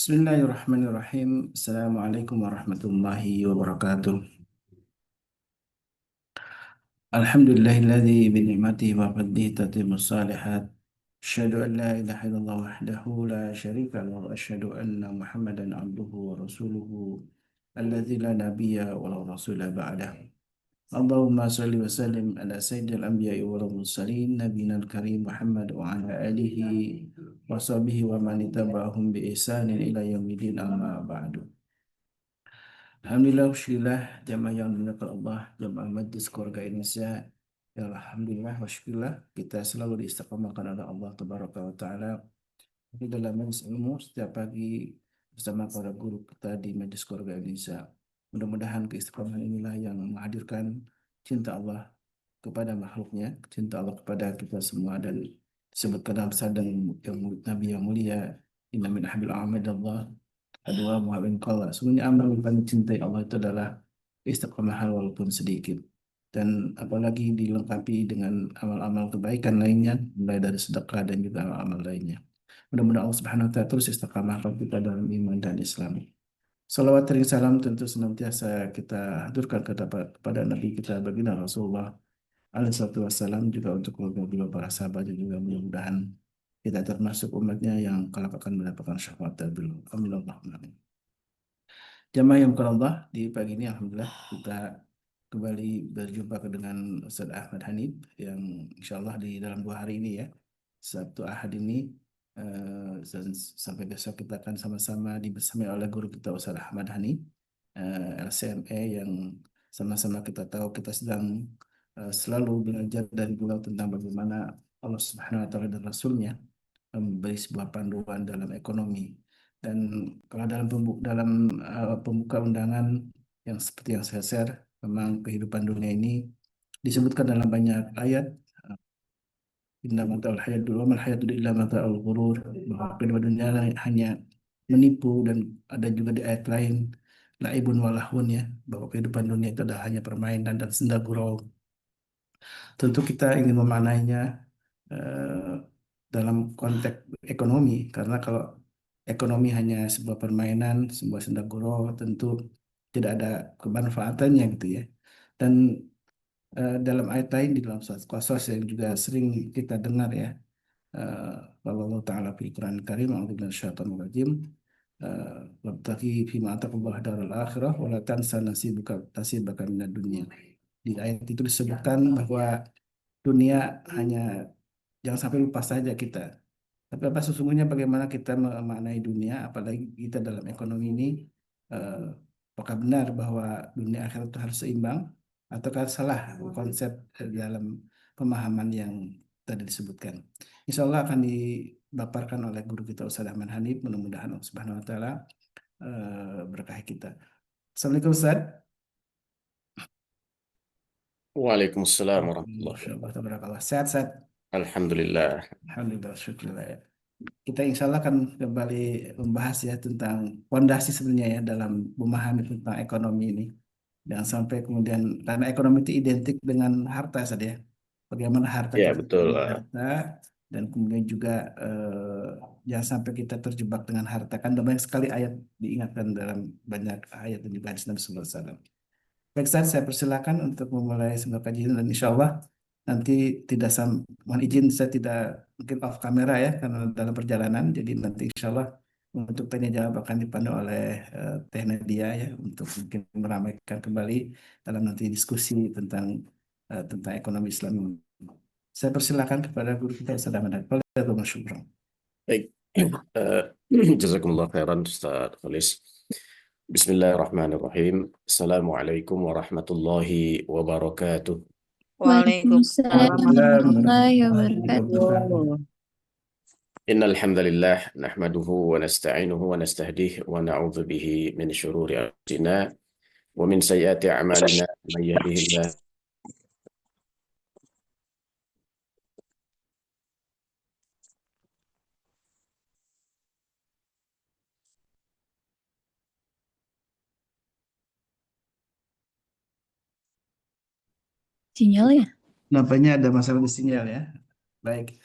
Bismillahirrahmanirrahim. Assalamualaikum warahmatullahi wabarakatuh. Alhamdulillahilladzi bi ni'matihi wa fadlihi tatimmus shalihat. Asyhadu an la ilaha illallah wahdahu la syarika lahu wa asyhadu anna Muhammadan abduhu wa rasuluhu alladzi la nabiyya wa la rasula ba'dah. Allahumma shalli wa sallim ala sayyidil anbiya'i wal mursalin nabiyina karim Muhammad wa ala alihi wa sahbihi wa man tabi'ahum bi ihsanin ila yaumil amma ba'du. Alhamdulillah, syukurillah, jamaah yang dimuliakan Allah, jamaah Majlis Keluarga Indonesia. Ya, Alhamdulillah, wa syukurillah, kita selalu diistiqomahkan oleh Allah Tabaraka wa Ta'ala. Di dalam majlis ilmu setiap pagi bersama para guru kita di Majlis Keluarga Indonesia. Mudah-mudahan keistiqomahan inilah yang menghadirkan cinta Allah kepada makhluknya, cinta Allah kepada kita semua, dan disebutkan dalam sabda Nabi yang mulia, inna min ahabbil a'mali Allah kedua muhabbin qalla. Sebenarnya amal yang paling cintai Allah itu adalah istiqomah walaupun sedikit. Dan apalagi dilengkapi dengan amal-amal kebaikan lainnya, mulai dari sedekah dan juga amal-amal lainnya. Mudah-mudahan Allah Subhanahu wa taala terus istiqamahkan kita dalam iman dan Islam. Salawat dan salam tentu senantiasa kita haturkan kepada Nabi kita baginda Rasulullah alaihi wassalam, juga untuk keluarga beliau, para sahabat, dan juga mudah-mudahan kita termasuk umatnya yang kelak akan mendapatkan syafaat dari beliau. Amin Allahumma amin. Jamaah yang bukan Allah, di pagi ini Alhamdulillah kita kembali berjumpa dengan Ustaz Ahmad Hanif yang insya Allah di dalam 2 hari ini ya, Sabtu Ahad ini, dan sampai besok kita akan sama-sama dibersamai oleh guru kita Ustaz Ahmad Hanif, LCME, yang sama-sama kita tahu kita sedang selalu belajar dari beliau tentang bagaimana Allah Subhanahu wa taala dan Rasulnya memberi sebuah panduan dalam ekonomi. Dan kalau dalam pembuka undangan yang seperti yang saya share, memang kehidupan dunia ini disebutkan dalam banyak ayat. Inna mata'ul hayatul wa mal hayatul illa mata'ul ghurur, bahwa kehidupan dunia hanya menipu. Dan ada juga di ayat lain, laibun walahun, ya, bahwa kehidupan dunia itu adalah hanya permainan dan senda gurau. Tentu kita ingin memaknainya eh, dalam konteks ekonomi, karena kalau ekonomi hanya sebuah permainan, sebuah senda gurau, tentu tidak ada kemanfaatannya gitu ya. Dan dalam ayat lain di dalam surat Qasas yang juga sering kita dengar ya, kalau Allah Ta'ala fi Quran Karim, a'udzu minasyaitonir rajim, wabtaghi fima ataqallahu darul akhirah wa la tansa nasibaka minad dunya. Di ayat itu disebutkan bahwa dunia hanya, jangan sampai lupa saja kita. Tapi apa sesungguhnya bagaimana kita memaknai dunia, apalagi kita dalam ekonomi ini, eh, apakah benar bahwa dunia akhirat itu harus seimbang, ataukah salah konsep dalam pemahaman yang tadi disebutkan. Insya Allah akan dipaparkan oleh guru kita Ustaz Ahmad Hanif, mudah-mudahan Allah Subhanahu wa taala berkahi kita. Assalamualaikum Ustaz. Waalaikumsalam warahmatullahi Masya Allah, wabarakatuh. tabarakallah. Sehat-sehat. Alhamdulillah. Alhamdulillah, syukurlah ya. Kita insya Allah akan kembali membahas ya tentang fondasi sebenarnya ya dalam memahami tentang ekonomi ini. Jangan sampai kemudian, karena ekonomi itu identik dengan harta saja ya. Bagaimana harta Ya, kita betul. menjadi harta, dan kemudian juga jangan sampai kita terjebak dengan harta. Kan ada banyak sekali ayat diingatkan dalam banyak ayat dan juga hadis Nabi Sallallahu Alaihi Wasallam. Baik, Ustaz, saya persilakan untuk memulai sebuah kajian, dan insya Allah nanti tidak mohon izin saya tidak mungkin off kamera ya karena dalam perjalanan. Jadi nanti insya Allah untuk tanya jawab akan dipandu oleh Teh Nadia ya, untuk mungkin meramaikan kembali dalam nanti diskusi tentang ekonomi Islam. Saya persilakan kepada guru kita Ustaz Ahmad. Syukran. Baik. Eh, Jazakumullah khairan Ustaz Khalis. Bismillahirrahmanirrahim. Assalamualaikum warahmatullahi wabarakatuh. Waalaikumsalam warahmatullahi wabarakatuh. Innal hamdalillah nahmaduhu wa nasta'inuhu wa nastahdihi wa na'udzu bihi min syururi anfusina wa min sayyiati a'malina may yahdihillah. Sinyal ya? Nampaknya ada masalah di sinyal ya. Baik.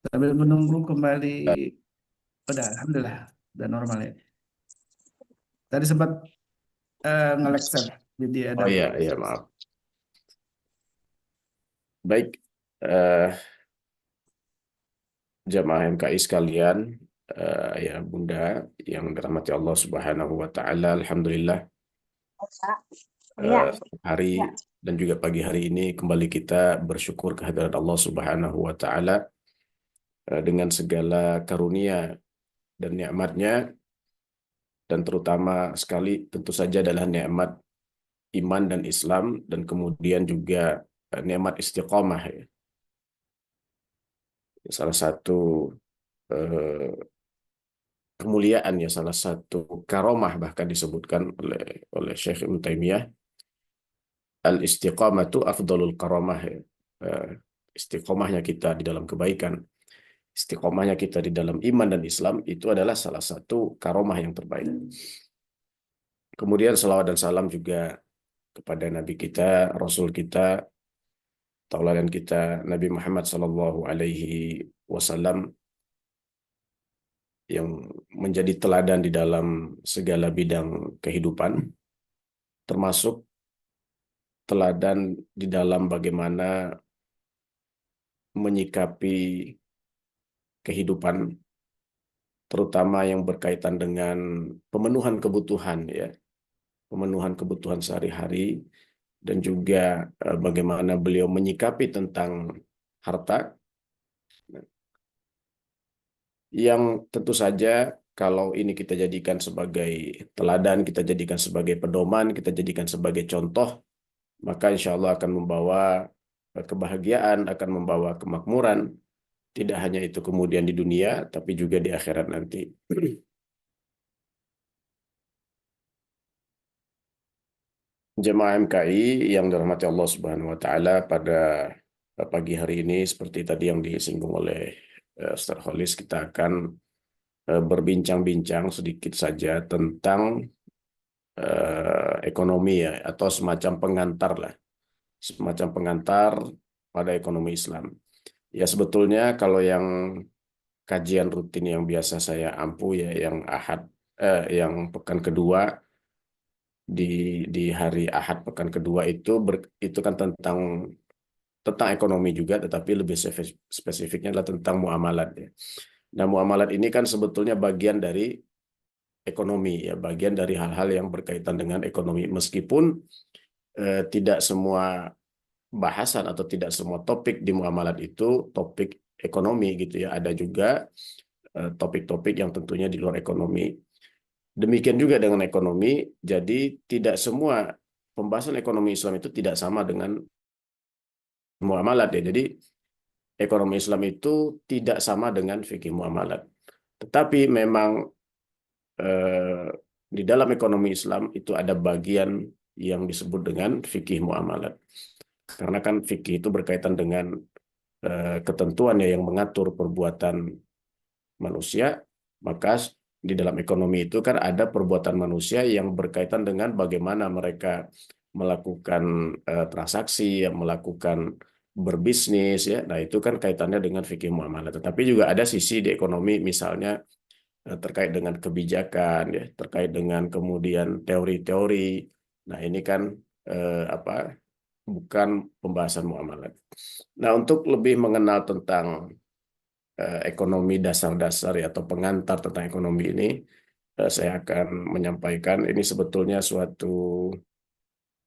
Sambil menunggu kembali, udah, alhamdulillah, udah normal ya. Tadi sempat nge-lag, Ustaz. Jadi ada. Oh iya, iya maaf. Baik, jamaah MKI sekalian, ya Bunda yang dirahmati Allah Subhanahu wa taala, alhamdulillah hari dan juga pagi hari ini kembali kita bersyukur kehadirat Allah Subhanahu wa taala dengan segala karunia dan nikmatnya, dan terutama sekali tentu saja adalah nikmat iman dan Islam, dan kemudian juga nikmat istiqomah ya. Salah satu eh, kemuliaan ya, salah satu karomah bahkan disebutkan oleh Syekh Ibnu Taimiyah, al istiqamatu afdalul karomah ya. Eh, Istiqomahnya kita di dalam kebaikan, istiqomahnya kita di dalam iman dan Islam itu adalah salah satu karomah yang terbaik. Kemudian salawat dan salam juga kepada Nabi kita, Rasul kita, tauladan kita Nabi Muhammad Sallallahu Alaihi Wasallam, yang menjadi teladan di dalam segala bidang kehidupan, termasuk teladan di dalam bagaimana menyikapi kehidupan, terutama yang berkaitan dengan pemenuhan kebutuhan ya, pemenuhan kebutuhan sehari-hari, dan juga bagaimana beliau menyikapi tentang harta, yang tentu saja kalau ini kita jadikan sebagai teladan, kita jadikan sebagai pedoman, kita jadikan sebagai contoh, maka insya Allah akan membawa kebahagiaan, akan membawa kemakmuran, tidak hanya itu kemudian di dunia, tapi juga di akhirat nanti. Jemaah MKI yang dirahmati Allah Subhanahu wa taala, pada pagi hari ini seperti tadi yang disinggung oleh Ustaz Kholis, kita akan berbincang-bincang sedikit saja tentang ekonomi ya, atau semacam pengantar lah, semacam pengantar pada ekonomi Islam. Ya sebetulnya kalau yang kajian rutin yang biasa saya ampu ya, yang yang pekan kedua, di hari Ahad pekan kedua itu kan tentang ekonomi juga, tetapi lebih spesifiknya adalah tentang muamalat ya. Nah, muamalat ini kan sebetulnya bagian dari ekonomi ya, bagian dari hal-hal yang berkaitan dengan ekonomi, meskipun tidak semua bahasan atau tidak semua topik di muamalat itu topik ekonomi gitu ya. Ada juga topik-topik yang tentunya di luar ekonomi. Demikian juga dengan ekonomi, jadi tidak semua pembahasan ekonomi Islam itu tidak sama dengan muamalat ya. Jadi ekonomi Islam itu tidak sama dengan fikih muamalat. Tetapi memang eh, di dalam ekonomi Islam itu ada bagian yang disebut dengan fikih muamalat. Karena kan fikih itu berkaitan dengan ketentuan yang mengatur perbuatan manusia, maka di dalam ekonomi itu kan ada perbuatan manusia yang berkaitan dengan bagaimana mereka melakukan transaksi, yang melakukan berbisnis ya. Nah, itu kan kaitannya dengan fikih muamalah. Tetapi juga ada sisi di ekonomi, misalnya terkait dengan kebijakan ya, terkait dengan kemudian teori-teori. Nah, ini kan bukan pembahasan muamalat. Nah, untuk lebih mengenal tentang ekonomi dasar-dasar ya, atau pengantar tentang ekonomi ini, saya akan menyampaikan ini sebetulnya suatu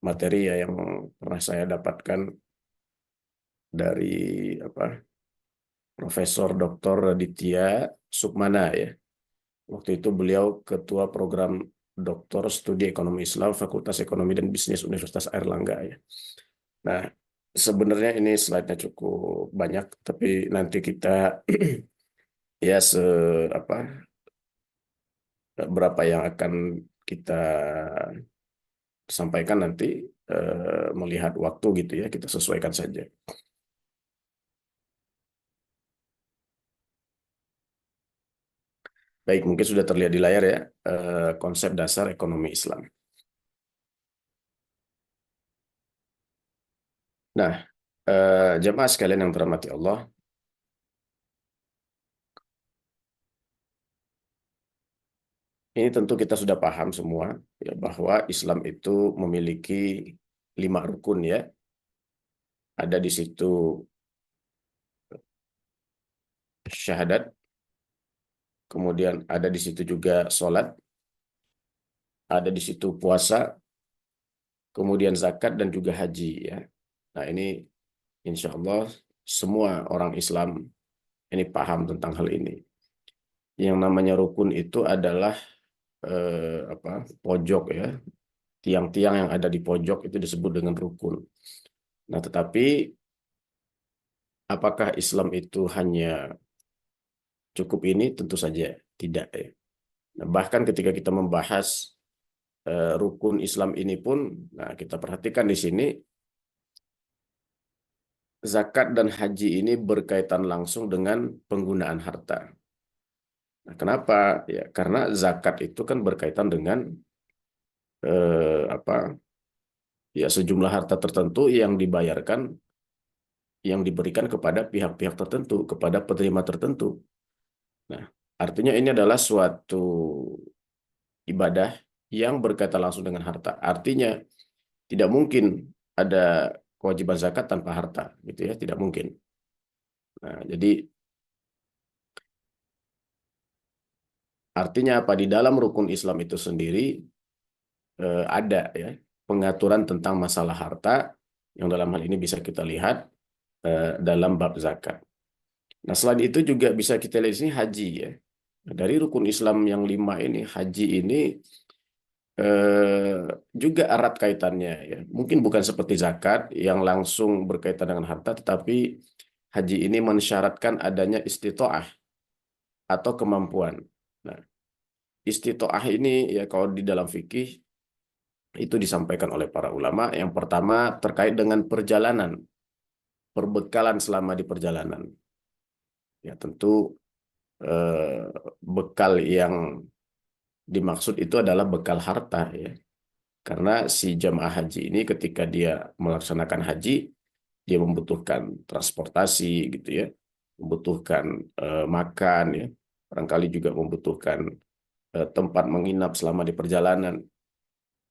materi ya yang pernah saya dapatkan dari Profesor Dr. Ditya Sukmana ya. Waktu itu beliau ketua program Doktor Studi Ekonomi Islam Fakultas Ekonomi dan Bisnis Universitas Airlangga ya. Nah, sebenarnya ini slide-nya cukup banyak, tapi nanti kita ya berapa yang akan kita sampaikan nanti melihat waktu gitu ya, kita sesuaikan saja. Baik, mungkin sudah terlihat di layar ya konsep dasar ekonomi Islam. Nah, jemaah sekalian yang dirahmati Allah, Ini tentu kita sudah paham semua ya bahwa Islam itu memiliki 5 rukun ya. Ada di situ syahadat, kemudian ada di situ juga sholat, ada di situ puasa, kemudian zakat dan juga haji ya. Nah ini insya Allah semua orang Islam ini paham tentang hal ini. Yang namanya rukun itu adalah pojok ya, tiang-tiang yang ada di pojok itu disebut dengan rukun. Nah tetapi apakah Islam itu hanya cukup ini? Tentu saja tidak ya. Nah, bahkan ketika kita membahas rukun Islam ini pun, nah kita perhatikan di sini zakat dan haji ini berkaitan langsung dengan penggunaan harta. Nah, kenapa? Ya, karena zakat itu kan berkaitan dengan eh, apa? Ya sejumlah harta tertentu yang dibayarkan, yang diberikan kepada pihak-pihak tertentu, kepada penerima tertentu. Nah, artinya ini adalah suatu ibadah yang berkaitan langsung dengan harta. Artinya tidak mungkin ada kewajiban zakat tanpa harta, gitu ya, tidak mungkin. Nah, jadi artinya apa? Di dalam rukun Islam itu sendiri ada ya pengaturan tentang masalah harta yang dalam hal ini bisa kita lihat dalam bab zakat. Nah, selain itu juga bisa kita lihat di sini haji ya. Dari rukun Islam yang 5 ini, haji ini juga erat kaitannya ya. Mungkin bukan seperti zakat yang langsung berkaitan dengan harta, tetapi haji ini mensyaratkan adanya istitoah atau kemampuan. Nah, istitoah ini ya kalau di dalam fikih itu disampaikan oleh para ulama. Yang pertama terkait dengan perjalanan, perbekalan selama di perjalanan. Ya tentu bekal yang dimaksud itu adalah bekal harta ya. Karena si jamaah haji ini ketika dia melaksanakan haji, dia membutuhkan transportasi gitu ya, membutuhkan makan ya, barangkali juga membutuhkan tempat menginap selama di perjalanan.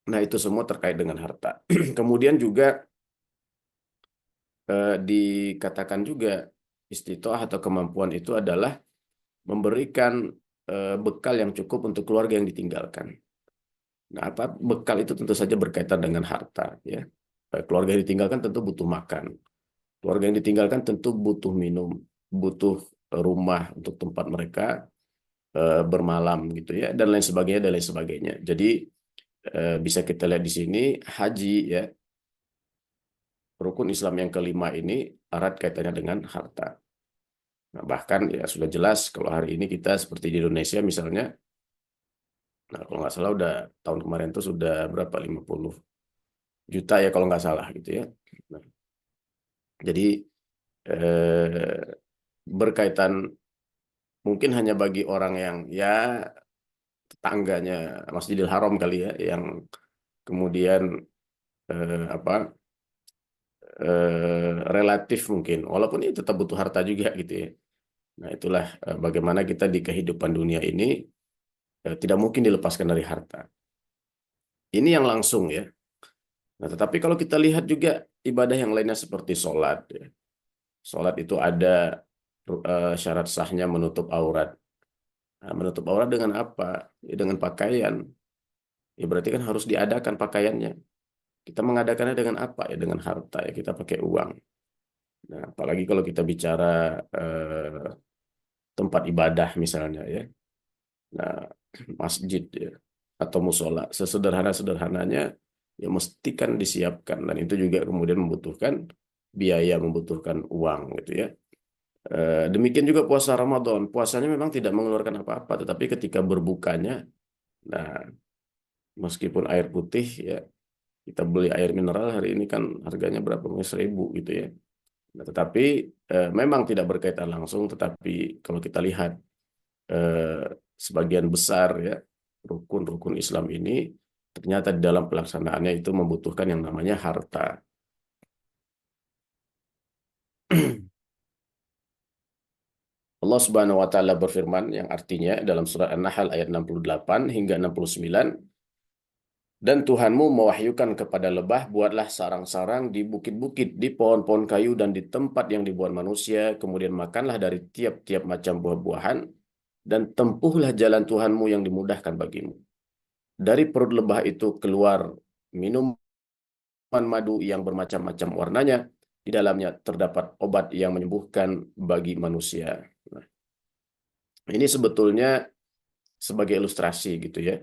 Nah, itu semua terkait dengan harta. Kemudian juga dikatakan juga istitoah atau kemampuan itu adalah memberikan bekal yang cukup untuk keluarga yang ditinggalkan. Nah, apa bekal itu tentu saja berkaitan dengan harta ya. Keluarga yang ditinggalkan tentu butuh makan. Keluarga yang ditinggalkan tentu butuh minum, butuh rumah untuk tempat mereka bermalam gitu ya, dan lain sebagainya dan lain sebagainya. Jadi bisa kita lihat di sini haji ya, rukun Islam yang kelima ini erat kaitannya dengan harta. Nah, bahkan ya sudah jelas kalau hari ini kita seperti di Indonesia misalnya, nah kalau nggak salah udah tahun kemarin tuh sudah berapa 50 juta ya kalau nggak salah gitu ya. Nah, jadi eh, berkaitan mungkin hanya bagi orang yang ya tetangganya Masjidil Haram kali ya, yang kemudian apa relatif mungkin, walaupun ini tetap butuh harta juga gitu ya. Nah itulah bagaimana kita di kehidupan dunia ini tidak mungkin dilepaskan dari harta. Ini yang langsung ya. Nah tetapi kalau kita lihat juga ibadah yang lainnya seperti sholat ya. Sholat itu ada syarat sahnya menutup aurat. Nah, menutup aurat dengan apa? Ya, dengan pakaian. Ya berarti kan harus diadakan pakaiannya. Kita mengadakannya dengan apa? Ya dengan harta ya, kita pakai uang. Nah, apalagi kalau kita bicara tempat ibadah misalnya ya. Nah, masjid ya atau musola sesederhana-sederhananya ya mesti kan disiapkan, dan itu juga kemudian membutuhkan biaya, membutuhkan uang gitu ya. Demikian juga puasa Ramadan. Puasanya memang tidak mengeluarkan apa-apa, tetapi ketika berbukanya, nah meskipun air putih ya, kita beli air mineral hari ini kan harganya berapa? 1.000 gitu ya. Nah, tetapi memang tidak berkaitan langsung, tetapi kalau kita lihat sebagian besar ya rukun-rukun Islam ini ternyata di dalam pelaksanaannya itu membutuhkan yang namanya harta. Allah Subhanahu wa taala berfirman yang artinya dalam surat An-Nahl ayat 68 hingga 69, dan Tuhanmu mewahyukan kepada lebah, buatlah sarang-sarang di bukit-bukit, di pohon-pohon kayu, dan di tempat yang dibuat manusia. Kemudian makanlah dari tiap-tiap macam buah-buahan, dan tempuhlah jalan Tuhanmu yang dimudahkan bagimu. Dari perut lebah itu keluar minuman madu yang bermacam-macam warnanya. Di dalamnya terdapat obat yang menyembuhkan bagi manusia. Nah, ini sebetulnya sebagai ilustrasi gitu ya.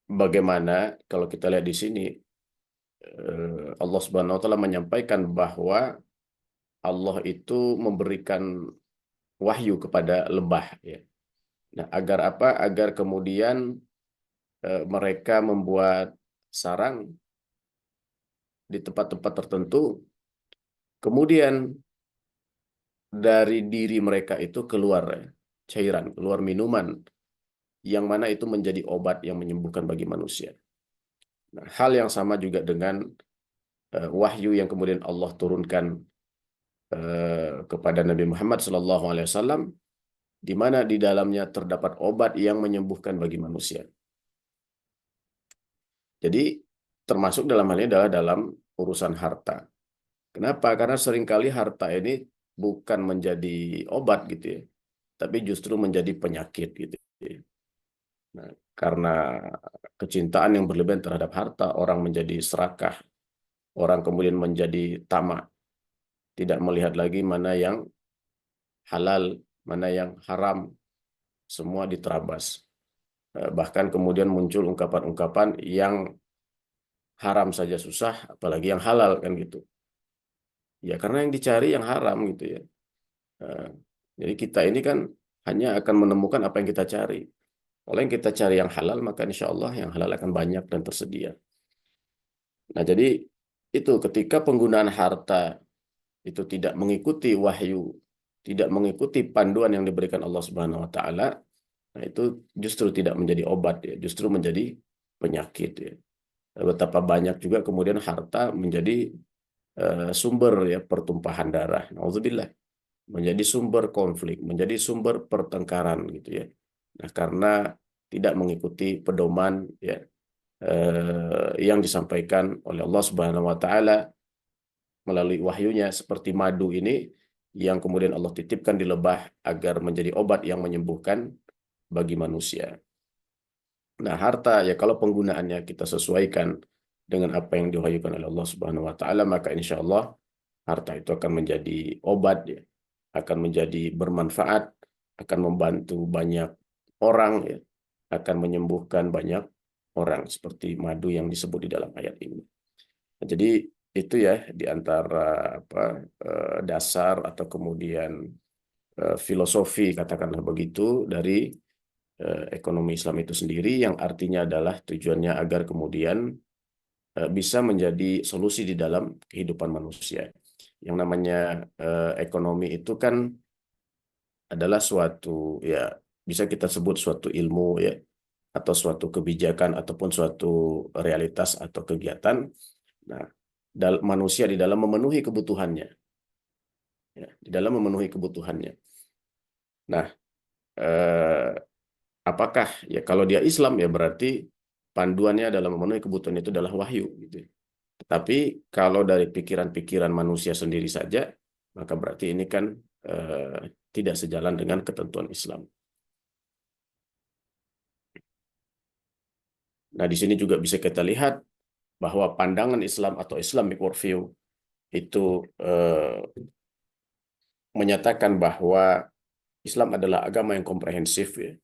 Bagaimana kalau kita lihat di sini, Allah Subhanahu wa taala menyampaikan bahwa Allah itu memberikan wahyu kepada lebah ya. Nah, agar apa? Agar kemudian mereka membuat sarang di tempat-tempat tertentu, kemudian dari diri mereka itu keluar cairan, keluar minuman yang mana itu menjadi obat yang menyembuhkan bagi manusia. Nah, hal yang sama juga dengan wahyu yang kemudian Allah turunkan kepada Nabi Muhammad SAW, di mana di dalamnya terdapat obat yang menyembuhkan bagi manusia. Jadi termasuk dalam hal ini adalah dalam urusan harta. Kenapa? Karena seringkali harta ini bukan menjadi obat gitu ya, tapi justru menjadi penyakit gitu ya. Nah, karena kecintaan yang berlebihan terhadap harta, orang menjadi serakah, orang kemudian menjadi tamak, tidak melihat lagi mana yang halal, mana yang haram, semua diterabas. Bahkan kemudian muncul ungkapan-ungkapan yang haram saja susah, apalagi yang halal kan gitu. Ya karena yang dicari yang haram gitu ya. Jadi kita ini kan hanya akan menemukan apa yang kita cari. Kalau yang kita cari yang halal, maka insya Allah yang halal akan banyak dan tersedia. Nah jadi itu ketika penggunaan harta itu tidak mengikuti wahyu, tidak mengikuti panduan yang diberikan Allah Subhanahu wa taala, nah itu justru tidak menjadi obat ya, justru menjadi penyakit ya. Betapa banyak juga kemudian harta menjadi sumber ya pertumpahan darah. Nauzubillah. Menjadi sumber konflik, menjadi sumber pertengkaran gitu ya. Nah, karena tidak mengikuti pedoman ya yang disampaikan oleh Allah Subhanahu wa taala melalui wahyunya, seperti madu ini yang kemudian Allah titipkan di lebah agar menjadi obat yang menyembuhkan bagi manusia. Nah, harta ya kalau penggunaannya kita sesuaikan dengan apa yang diwahyukan oleh Allah Subhanahu wa taala, maka insya Allah harta itu akan menjadi obat ya, akan menjadi bermanfaat, akan membantu banyak orang ya, akan menyembuhkan banyak orang seperti madu yang disebut di dalam ayat ini. Nah, jadi itu ya di antara dasar atau kemudian filosofi katakanlah begitu dari ekonomi Islam itu sendiri, yang artinya adalah tujuannya agar kemudian bisa menjadi solusi di dalam kehidupan manusia. Yang namanya ekonomi itu kan adalah suatu ya bisa kita sebut suatu ilmu ya, atau suatu kebijakan ataupun suatu realitas atau kegiatan. Nah, manusia di dalam memenuhi kebutuhannya, ya, di dalam memenuhi kebutuhannya. Nah, apakah ya kalau dia Islam ya berarti panduannya dalam memenuhi kebutuhan itu adalah wahyu gitu. Tetapi kalau dari pikiran-pikiran manusia sendiri saja, maka berarti ini kan tidak sejalan dengan ketentuan Islam. Nah, di sini juga bisa kita lihat bahwa pandangan Islam atau Islamic worldview itu menyatakan bahwa Islam adalah agama yang komprehensif ya,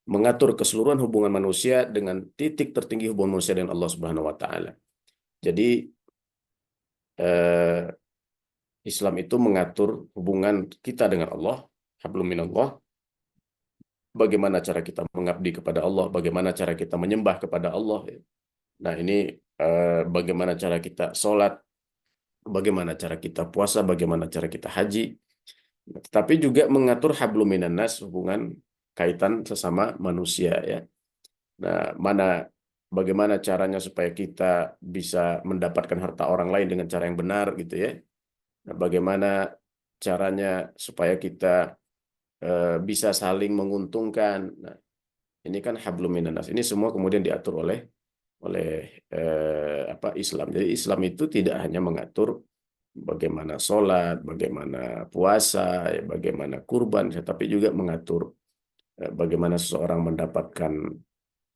mengatur keseluruhan hubungan manusia dengan titik tertinggi hubungan manusia dengan Allah Subhanahu wa taala. Jadi Islam itu mengatur hubungan kita dengan Allah, hablum minallah, bagaimana cara kita mengabdi kepada Allah, bagaimana cara kita menyembah kepada Allah. Nah ini bagaimana cara kita sholat, bagaimana cara kita puasa, bagaimana cara kita haji. Tetapi juga mengatur hablum minan nas, hubungan kaitan sesama manusia ya. Nah, bagaimana caranya supaya kita bisa mendapatkan harta orang lain dengan cara yang benar gitu ya. Nah, bagaimana caranya supaya kita bisa saling menguntungkan. Nah, ini kan hablum minanas. Ini semua kemudian diatur oleh Islam. Jadi Islam itu tidak hanya mengatur bagaimana sholat, bagaimana puasa, ya, bagaimana kurban, tetapi juga mengatur bagaimana seseorang mendapatkan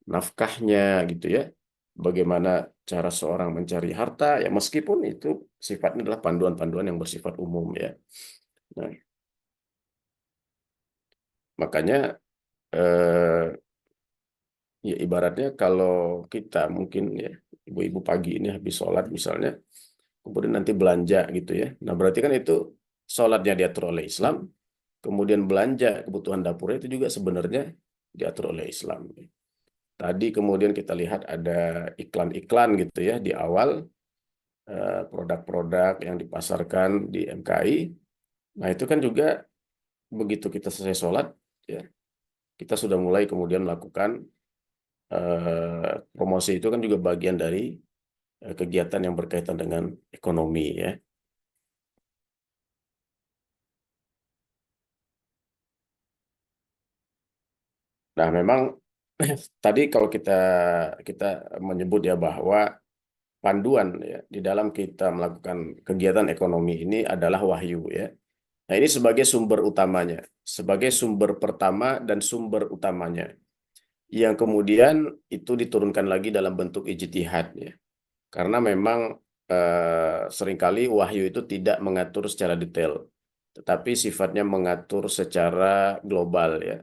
nafkahnya gitu ya, bagaimana cara seorang mencari harta, ya meskipun itu sifatnya adalah panduan-panduan yang bersifat umum ya. Nah, makanya eh, ya ibaratnya kalau kita mungkin ya ibu-ibu pagi ini habis sholat misalnya, kemudian nanti belanja gitu ya. Nah berarti kan itu sholatnya diatur oleh Islam, kemudian belanja kebutuhan dapurnya itu juga sebenarnya diatur oleh Islam. Tadi kemudian kita lihat ada iklan-iklan gitu ya di awal, produk-produk yang dipasarkan di MKI. Nah itu kan juga begitu kita selesai sholat ya, kita sudah mulai kemudian melakukan promosi. Itu kan juga bagian dari kegiatan yang berkaitan dengan ekonomi ya. Nah, memang tadi kalau kita kita menyebut ya bahwa panduan ya di dalam kita melakukan kegiatan ekonomi ini adalah wahyu ya. Nah, ini sebagai sumber utamanya, sebagai sumber pertama dan sumber utamanya. Yang kemudian itu diturunkan lagi dalam bentuk ijtihad ya. Karena memang seringkali wahyu itu tidak mengatur secara detail, tetapi sifatnya mengatur secara global ya,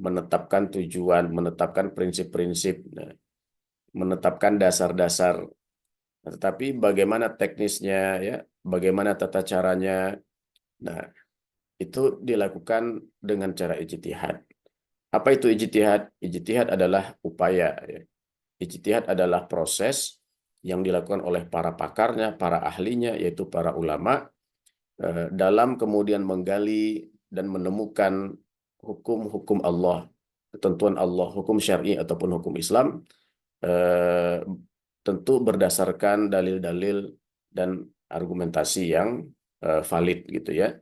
menetapkan tujuan, menetapkan prinsip-prinsip, nah, menetapkan dasar-dasar. Nah, tetapi bagaimana teknisnya ya, bagaimana tata caranya, nah itu dilakukan dengan cara ijtihad. Apa itu ijtihad? Ijtihad adalah upaya ya. Ijtihad adalah proses yang dilakukan oleh para pakarnya, para ahlinya, yaitu para ulama, dalam kemudian menggali dan menemukan hukum-hukum Allah, ketentuan Allah, hukum syar'i ataupun hukum Islam, eh, tentu berdasarkan dalil-dalil dan argumentasi yang valid gitu ya.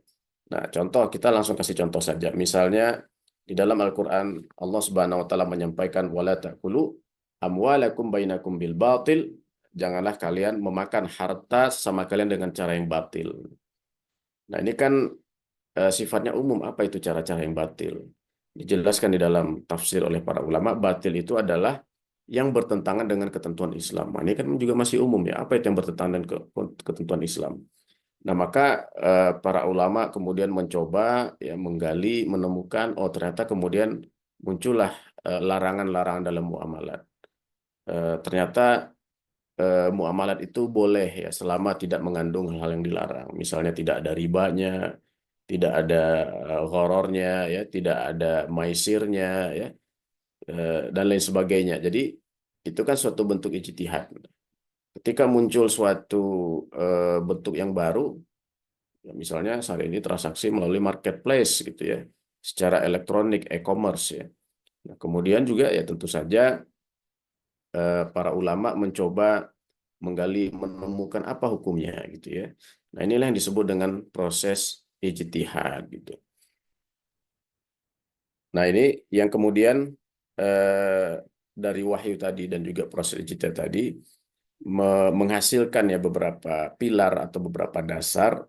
Nah, contoh kita langsung kasih contoh saja. Misalnya di dalam Al-Qur'an Allah Subhanahu wa taala menyampaikan wala ta'kulu amwalakum bainakum bil batil, janganlah kalian memakan harta sama kalian dengan cara yang batil. Nah, ini kan sifatnya umum. Apa itu cara-cara yang batil? Dijelaskan di dalam tafsir oleh para ulama, batil itu adalah yang bertentangan dengan ketentuan Islam. Nah, ini kan juga masih umum ya. Apa itu yang bertentangan dengan ketentuan Islam? Nah, maka para ulama kemudian mencoba ya menggali, menemukan, oh ternyata kemudian muncullah larangan-larangan dalam muamalat. Ternyata muamalat itu boleh ya selama tidak mengandung hal-hal yang dilarang. Misalnya tidak ada ribanya, tidak ada gharornya, ya, tidak ada maisirnya, ya, dan lain sebagainya. Jadi itu kan suatu bentuk ijtihad. Ketika muncul suatu bentuk yang baru, ya misalnya saat ini transaksi melalui marketplace gitu ya, secara elektronik, e-commerce ya. Nah, kemudian juga ya tentu saja para ulama mencoba menggali menemukan apa hukumnya gitu ya. Nah, inilah yang disebut dengan proses ijtihad gitu. Nah, ini yang kemudian dari wahyu tadi dan juga proses ijtihad tadi menghasilkan ya beberapa pilar atau beberapa dasar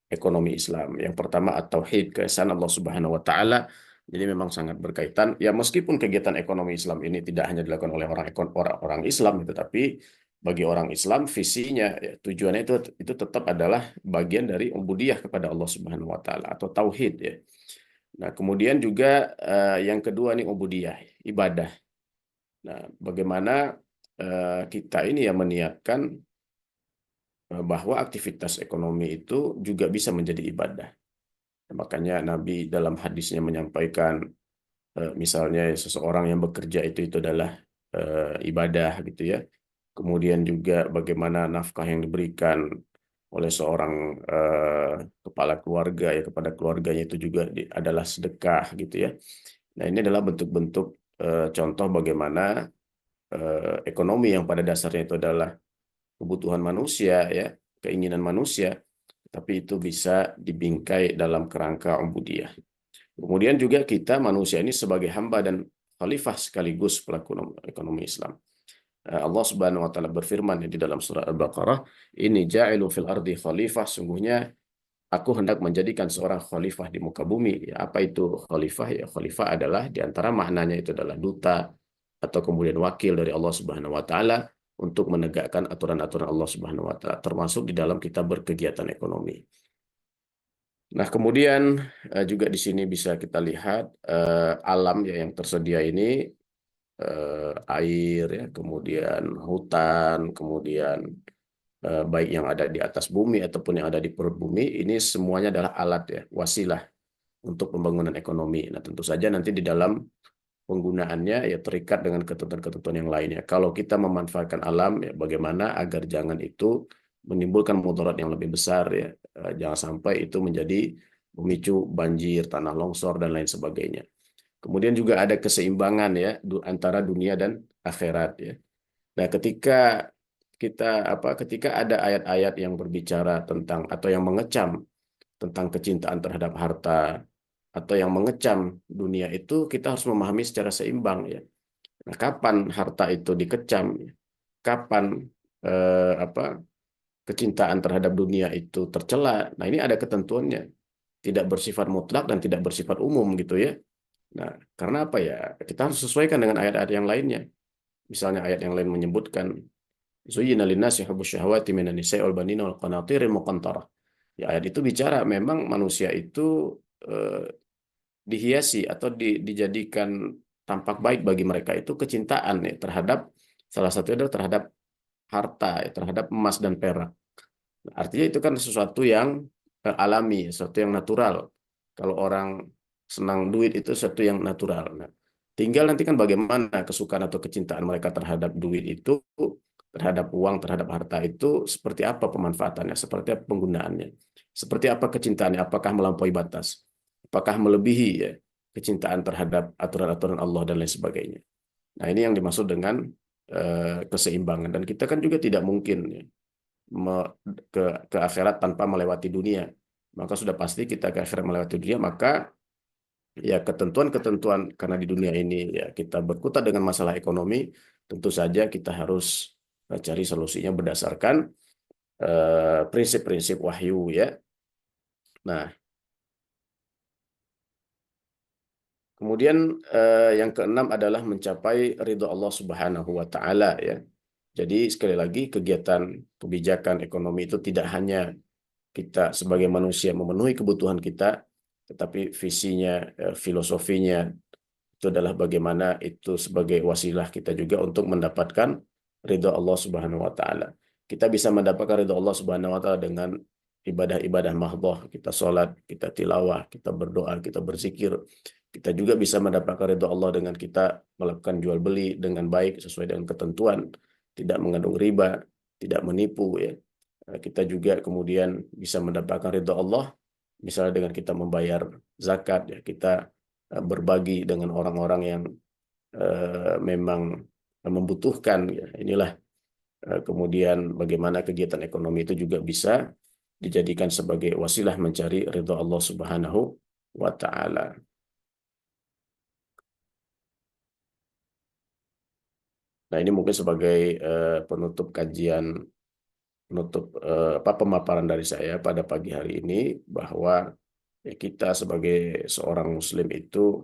ekonomi Islam. Yang pertama at-tauhid, keesaan Allah Subhanahu wa taala. Jadi memang sangat berkaitan. Ya meskipun kegiatan ekonomi Islam ini tidak hanya dilakukan oleh orang Islam, tetapi bagi orang Islam visinya, ya, tujuannya itu tetap adalah bagian dari ubudiyah kepada Allah Subhanahu wa taala atau tauhid ya. Nah, kemudian juga yang kedua nih ubudiyah, ibadah. Nah, bagaimana kita ini yang meniatkan bahwa aktivitas ekonomi itu juga bisa menjadi ibadah. Nah, makanya Nabi dalam hadisnya menyampaikan misalnya seseorang yang bekerja itu adalah ibadah gitu ya. Kemudian juga bagaimana nafkah yang diberikan oleh seorang kepala keluarga ya kepada keluarganya itu juga adalah sedekah gitu ya. Nah, ini adalah bentuk-bentuk contoh bagaimana ekonomi yang pada dasarnya itu adalah kebutuhan manusia ya, keinginan manusia, tapi itu bisa dibingkai dalam kerangka ubudiyah. Kemudian juga kita manusia ini sebagai hamba dan khalifah sekaligus pelaku ekonomi Islam. Allah Subhanahu wa taala berfirman di dalam surah Al-Baqarah, "Ini ja'ilu fil ardi khalifah." Sungguhnya aku hendak menjadikan seorang khalifah di muka bumi. Ya, apa itu khalifah? Ya, khalifah adalah di antara maknanya itu adalah duta atau kemudian wakil dari Allah Subhanahu wa taala untuk menegakkan aturan-aturan Allah Subhanahu wa taala, termasuk di dalam kita berkegiatan ekonomi. Nah, kemudian juga di sini bisa kita lihat alam ya yang tersedia ini, air ya, kemudian hutan, kemudian baik yang ada di atas bumi ataupun yang ada di perut bumi, ini semuanya adalah alat ya, wasilah untuk pembangunan ekonomi. Nah, tentu saja nanti di dalam penggunaannya ya terikat dengan ketentuan-ketentuan yang lainnya. Kalau kita memanfaatkan alam, ya bagaimana agar jangan itu menimbulkan mudarat yang lebih besar ya. Jangan sampai itu menjadi memicu banjir, tanah longsor dan lain sebagainya. Kemudian juga ada keseimbangan ya antara dunia dan akhirat ya. Nah, ketika ada ayat-ayat yang berbicara tentang atau yang mengecam tentang kecintaan terhadap harta atau yang mengecam dunia itu, kita harus memahami secara seimbang ya. Nah, kapan harta itu dikecam? Kapan kecintaan terhadap dunia itu tercela? Nah, ini ada ketentuannya. Tidak bersifat mutlak dan tidak bersifat umum gitu ya. Nah, karena apa ya? Kita harus sesuaikan dengan ayat-ayat yang lainnya. Misalnya ayat yang lain menyebutkan Zuyyina linnasi hubbus syahawati minan nisa'i wal banina wal qanatiril muqantarah. Ya, ayat itu bicara memang manusia itu dihiasi atau dijadikan tampak baik bagi mereka itu kecintaan ya, terhadap salah satunya adalah terhadap harta ya, terhadap emas dan perak. Artinya itu kan sesuatu yang alami, sesuatu yang natural. Kalau orang senang duit itu sesuatu yang natural. Nah, tinggal nanti kan bagaimana kesukaan atau kecintaan mereka terhadap duit itu, terhadap uang, terhadap harta itu, seperti apa pemanfaatannya, seperti apa penggunaannya, seperti apa kecintaannya, apakah melampaui batas, apakah melebihi ya, kecintaan terhadap aturan-aturan Allah dan lain sebagainya. Nah, ini yang dimaksud dengan keseimbangan. Dan kita kan juga tidak mungkin ya, ke akhirat tanpa melewati dunia. Maka sudah pasti kita ke akhirat melewati dunia, maka ya ketentuan-ketentuan karena di dunia ini ya kita berkutat dengan masalah ekonomi, tentu saja kita harus cari solusinya berdasarkan prinsip-prinsip wahyu ya. Nah, kemudian yang keenam adalah mencapai ridho Allah Subhanahu wa taala ya. Jadi sekali lagi kegiatan kebijakan ekonomi itu tidak hanya kita sebagai manusia memenuhi kebutuhan kita, tetapi visinya, filosofinya itu adalah bagaimana itu sebagai wasilah kita juga untuk mendapatkan ridho Allah Subhanahu wa taala. Kita bisa mendapatkan ridho Allah Subhanahu wa taala dengan ibadah-ibadah mahdhah, kita sholat, kita tilawah, kita berdoa, kita berzikir. Kita juga bisa mendapatkan ridho Allah dengan kita melakukan jual beli dengan baik sesuai dengan ketentuan, tidak mengandung riba, tidak menipu ya. Kita juga kemudian bisa mendapatkan ridho Allah misalnya dengan kita membayar zakat ya, kita berbagi dengan orang-orang yang memang membutuhkan ya. Inilah kemudian bagaimana kegiatan ekonomi itu juga bisa dijadikan sebagai wasilah mencari ridho Allah Subhanahu wa taala. Nah, ini mungkin sebagai penutup kajian, penutup pemaparan dari saya pada pagi hari ini, bahwa ya, kita sebagai seorang Muslim itu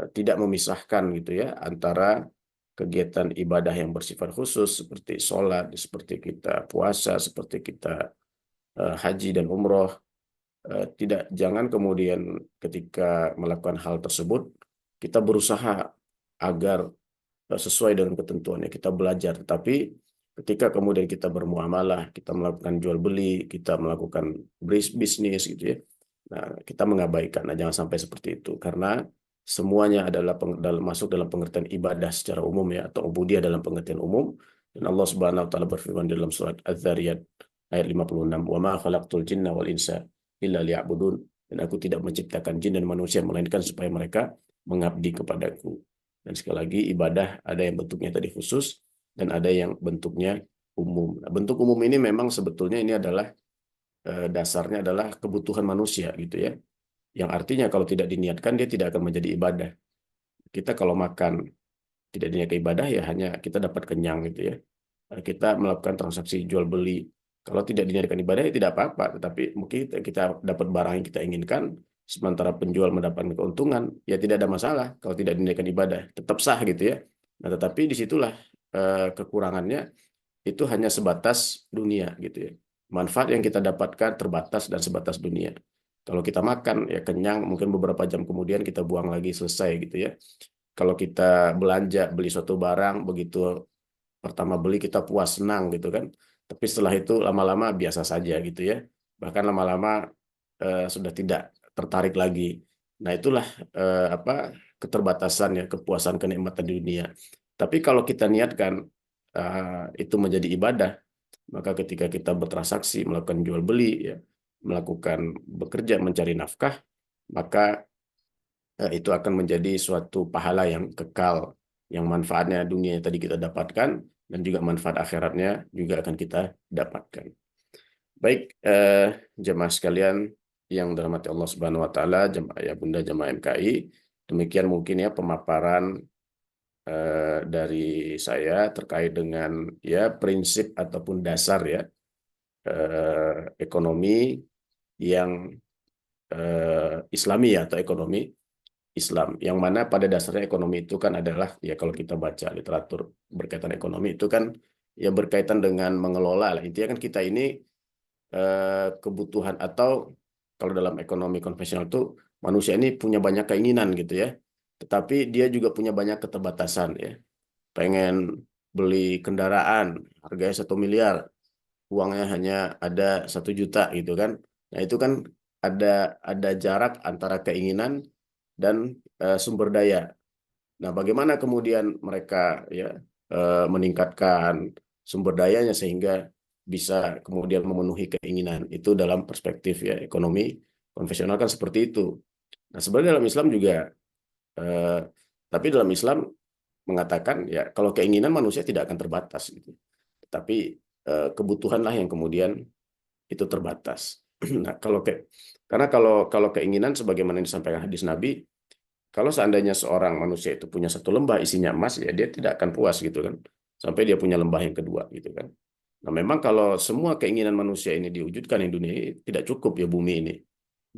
tidak memisahkan gitu ya antara kegiatan ibadah yang bersifat khusus seperti sholat, seperti kita puasa, seperti kita haji dan umroh. Jangan kemudian ketika melakukan hal tersebut kita berusaha agar sesuai dengan ketentuannya, kita belajar. Tapi ketika kemudian kita bermuamalah, kita melakukan jual beli, kita melakukan bisnis gitu ya, nah kita mengabaikan. Nah, jangan sampai seperti itu, karena semuanya adalah masuk dalam pengertian ibadah secara umum ya, atau ubudiyah dalam pengertian umum. Dan Allah Subhanahu wa taala berfirman dalam surat Az-Zariyat ayat 56, "Wa ma khalaqtul jinna wal insa illa liya'budun." Dan aku tidak menciptakan jin dan manusia melainkan supaya mereka mengabdi kepadaku. Dan sekali lagi, ibadah ada yang bentuknya tadi khusus dan ada yang bentuknya umum. Nah, bentuk umum ini memang sebetulnya ini adalah dasarnya adalah kebutuhan manusia gitu ya. Yang artinya kalau tidak diniatkan dia tidak akan menjadi ibadah. Kita kalau makan tidak diniatkan ibadah ya hanya kita dapat kenyang gitu ya. Kita melakukan transaksi jual beli. Kalau tidak diniatkan ibadah ya tidak apa-apa, tetapi mungkin kita dapat barang yang kita inginkan, sementara penjual mendapatkan keuntungan, ya tidak ada masalah kalau tidak diniatkan ibadah, tetap sah gitu ya. Nah, tetapi disitulah kekurangannya itu hanya sebatas dunia gitu ya. Manfaat yang kita dapatkan terbatas dan sebatas dunia. Kalau kita makan ya kenyang, mungkin beberapa jam kemudian kita buang lagi selesai gitu ya. Kalau kita belanja beli suatu barang, begitu pertama beli kita puas senang gitu kan, tapi setelah itu lama-lama biasa saja gitu ya, bahkan lama-lama sudah tidak tertarik lagi. Nah itulah apa keterbatasan ya kepuasan kenikmatan di dunia. Tapi kalau kita niatkan itu menjadi ibadah, maka ketika kita bertransaksi melakukan jual beli ya, melakukan bekerja mencari nafkah, maka itu akan menjadi suatu pahala yang kekal, yang manfaatnya dunia yang tadi kita dapatkan dan juga manfaat akhiratnya juga akan kita dapatkan. Baik, jemaah sekalian yang dirahmati Allah Subhanahu wa taala, jemaah ya Bunda jemaah MKI, demikian mungkin ya pemaparan dari saya terkait dengan ya prinsip ataupun dasar ya ekonomi yang Islami ya atau ekonomi Islam, yang mana pada dasarnya ekonomi itu kan adalah ya kalau kita baca literatur berkaitan ekonomi itu kan ya berkaitan dengan mengelola lah. Intinya kan kita ini kebutuhan atau kalau dalam ekonomi konvensional itu manusia ini punya banyak keinginan gitu ya, tetapi dia juga punya banyak keterbatasan ya. Pengen beli kendaraan harganya 1 miliar, uangnya hanya ada 1 juta gitu kan. Nah itu kan ada jarak antara keinginan dan sumber daya. Nah, bagaimana kemudian mereka ya meningkatkan sumber dayanya sehingga bisa kemudian memenuhi keinginan itu dalam perspektif ya ekonomi konvensional kan seperti itu. Nah, sebenarnya dalam Islam juga, eh, tapi dalam Islam mengatakan ya kalau keinginan manusia tidak akan terbatas gitu. Tapi kebutuhanlah yang kemudian itu terbatas. Nah, karena kalau keinginan sebagaimana yang disampaikan hadis Nabi, kalau seandainya seorang manusia itu punya 1 lembah isinya emas, ya dia tidak akan puas gitu kan, sampai dia punya lembah yang kedua gitu kan. Nah, memang kalau semua keinginan manusia ini diwujudkan di dunia ini tidak cukup ya bumi ini.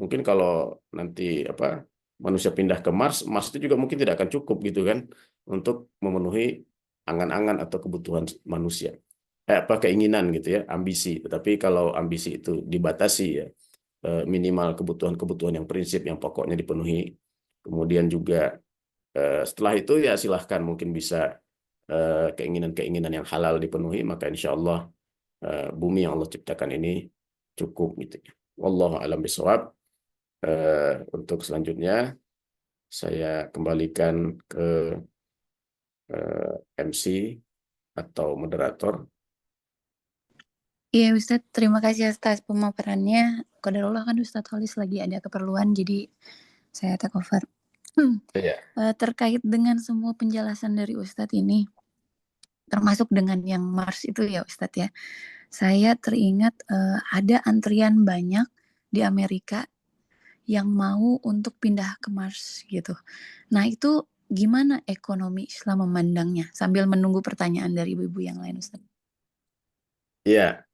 Mungkin kalau nanti apa manusia pindah ke Mars, Mars itu juga mungkin tidak akan cukup gitu kan untuk memenuhi angan-angan atau kebutuhan manusia. Apa keinginan gitu ya, ambisi. Tetapi kalau ambisi itu dibatasi ya, minimal kebutuhan-kebutuhan yang prinsip yang pokoknya dipenuhi. Kemudian juga setelah itu ya silahkan mungkin bisa keinginan-keinginan yang halal dipenuhi, maka insya Allah bumi yang Allah ciptakan ini cukup gitu ya. Wallahu a'lam bishawab. Untuk selanjutnya saya kembalikan ke MC atau moderator. Iya Ustadz, terima kasih atas pemaparannya. Qadarullah kan Ustadz Khalis lagi ada keperluan, jadi saya take over. Iya. Terkait dengan semua penjelasan dari Ustadz ini, termasuk dengan yang Mars itu ya Ustadz ya, saya teringat ada antrian banyak di Amerika yang mau untuk pindah ke Mars gitu. Nah itu gimana ekonomi Islam memandangnya? Sambil menunggu pertanyaan dari ibu-ibu yang lain Ustadz. Iya,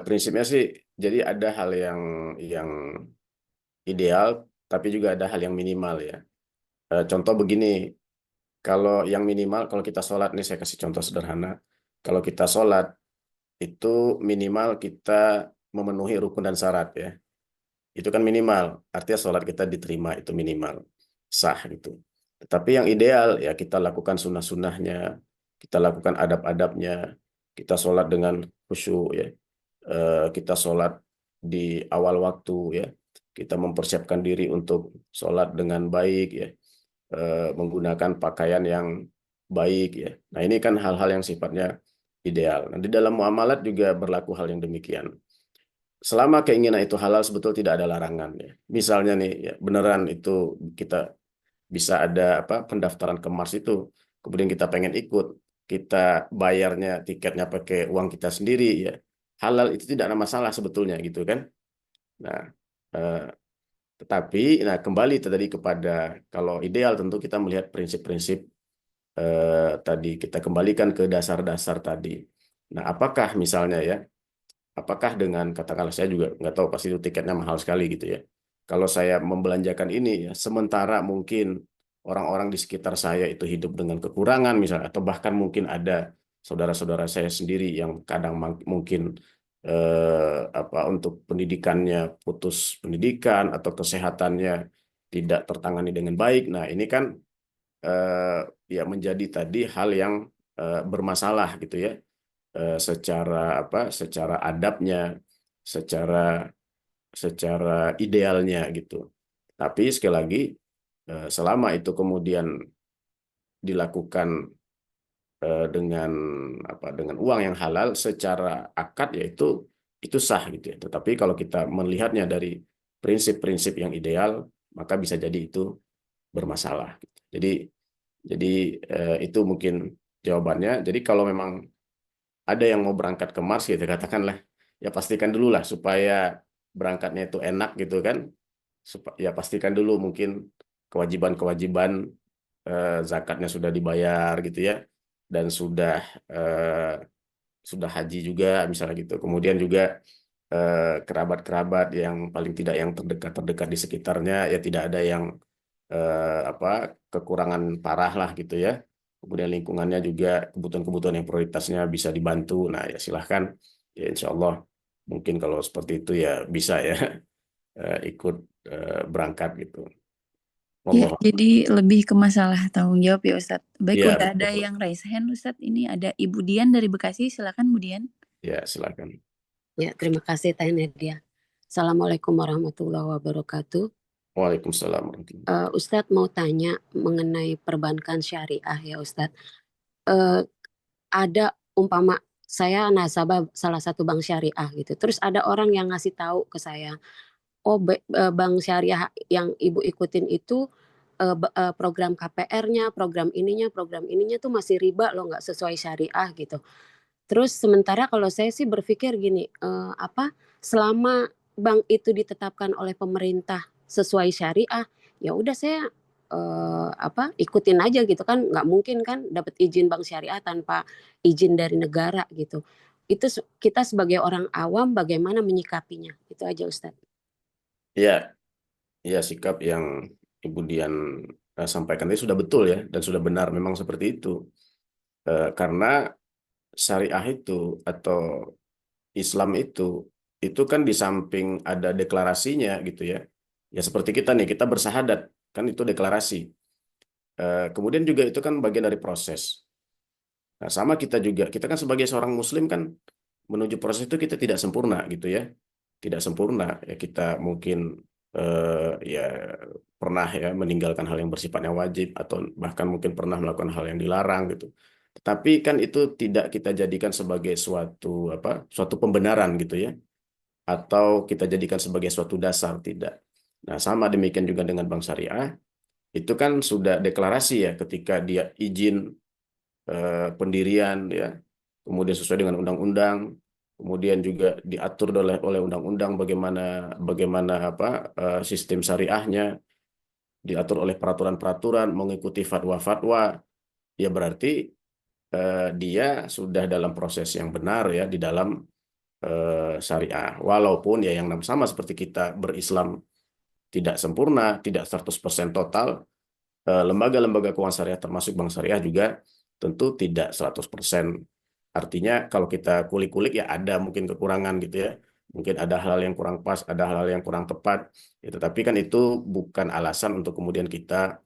prinsipnya sih jadi ada hal yang ideal, tapi juga ada hal yang minimal ya. Contoh begini, kalau yang minimal, kalau kita sholat, nih saya kasih contoh sederhana. Kalau kita sholat, itu minimal kita memenuhi rukun dan syarat ya. Itu kan minimal, artinya sholat kita diterima, itu minimal. Sah gitu. Tetapi yang ideal, ya kita lakukan sunnah-sunnahnya, kita lakukan adab-adabnya, kita sholat dengan khusyuk ya. Kita sholat di awal waktu ya. Kita mempersiapkan diri untuk sholat dengan baik ya. Menggunakan pakaian yang baik ya. Nah, ini kan hal-hal yang sifatnya ideal. Nah, di dalam muamalat juga berlaku hal yang demikian. Selama keinginan itu halal, sebetulnya tidak ada larangan ya. Misalnya nih, ya, beneran itu kita bisa ada apa pendaftaran ke Mars itu, kemudian kita pengen ikut, kita bayarnya tiketnya pakai uang kita sendiri ya. halal itu tidak ada masalah sebetulnya gitu kan. Nah, eh, tetapi kembali tadi kepada kalau ideal tentu kita melihat prinsip-prinsip tadi, kita kembalikan ke dasar-dasar tadi. Nah, apakah misalnya ya, apakah dengan katakanlah saya juga nggak tahu pasti itu tiketnya mahal sekali gitu ya. Kalau saya membelanjakan ini ya, sementara mungkin orang-orang di sekitar saya itu hidup dengan kekurangan misalnya, atau bahkan mungkin ada saudara-saudara saya sendiri yang kadang mungkin untuk pendidikannya putus pendidikan atau kesehatannya tidak tertangani dengan baik. Nah, ini kan ya menjadi tadi hal yang bermasalah gitu ya, secara adabnya, secara idealnya gitu. Tapi sekali lagi selama itu kemudian dilakukan dengan uang yang halal secara akad, yaitu itu sah gitu ya. Tetapi kalau kita melihatnya dari prinsip-prinsip yang ideal, maka bisa jadi itu bermasalah. Jadi itu mungkin jawabannya. Jadi kalau memang ada yang mau berangkat ke Mars gitu katakanlah, ya pastikan dulu lah supaya berangkatnya itu enak gitu kan. Ya pastikan dulu mungkin kewajiban-kewajiban zakatnya sudah dibayar gitu ya, dan sudah haji juga misalnya gitu. Kemudian juga kerabat-kerabat yang paling tidak yang terdekat di sekitarnya ya tidak ada yang kekurangan parah lah gitu ya. Kemudian lingkungannya juga kebutuhan-kebutuhan yang prioritasnya bisa dibantu. Nah ya silahkan, ya insya Allah mungkin kalau seperti itu ya bisa ya ikut berangkat gitu. Ya, Allah. jadi lebih ke masalah tanggung jawab ya Ustadz. Baik, Ya udah ada betul. yang raise hand Ustadz. Ini ada Ibu Dian dari Bekasi. Silakan Bu Dian. Ya silakan. Ya, terima kasih Teh Nadia. Assalamualaikum warahmatullahi wabarakatuh. Waalaikumsalam warahmatullahi Ustadz mau tanya mengenai perbankan syariah ya Ustadz. Ada umpama saya nasabah salah satu bank syariah gitu. Terus ada orang yang ngasih tahu ke saya, oh bank syariah yang ibu ikutin itu program KPR-nya, program ininya tuh masih riba loh, nggak sesuai syariah gitu. Terus sementara kalau saya sih berpikir gini, selama bank itu ditetapkan oleh pemerintah sesuai syariah, ya udah saya ikutin aja gitu kan, nggak mungkin kan dapat izin bank syariah tanpa izin dari negara gitu. Itu kita sebagai orang awam bagaimana menyikapinya? Itu aja Ustadz. Ya, ya sikap yang Ibu Dian sampaikan tadi sudah betul ya, dan sudah benar memang seperti itu. Karena syariah itu atau Islam itu kan di samping ada deklarasinya gitu ya. Ya seperti kita nih, kita bersahadat, kan itu deklarasi. Kemudian juga itu kan bagian dari proses. Nah, sama kita juga, kita kan sebagai seorang muslim kan menuju proses itu kita tidak sempurna gitu ya. Tidak sempurna, ya kita mungkin ya pernah ya meninggalkan hal yang bersifatnya wajib atau bahkan mungkin pernah melakukan hal yang dilarang gitu. Tetapi kan itu tidak kita jadikan sebagai suatu pembenaran gitu ya, atau kita jadikan sebagai suatu dasar, tidak. Nah, sama demikian juga dengan bank syariah, itu kan sudah deklarasi ya ketika dia izin pendirian ya, kemudian sesuai dengan undang-undang, kemudian juga diatur oleh undang-undang bagaimana sistem syariahnya, diatur oleh peraturan-peraturan, mengikuti fatwa-fatwa, ya berarti dia sudah dalam proses yang benar ya di dalam syariah. Walaupun ya yang sama seperti kita berislam tidak sempurna, tidak 100% total, lembaga-lembaga keuangan syariah termasuk bank syariah juga tentu tidak 100%. Artinya kalau kita kulik-kulik ya ada mungkin kekurangan gitu ya. Mungkin ada hal yang kurang pas, ada hal yang kurang tepat. Ya, tetapi kan itu bukan alasan untuk kemudian kita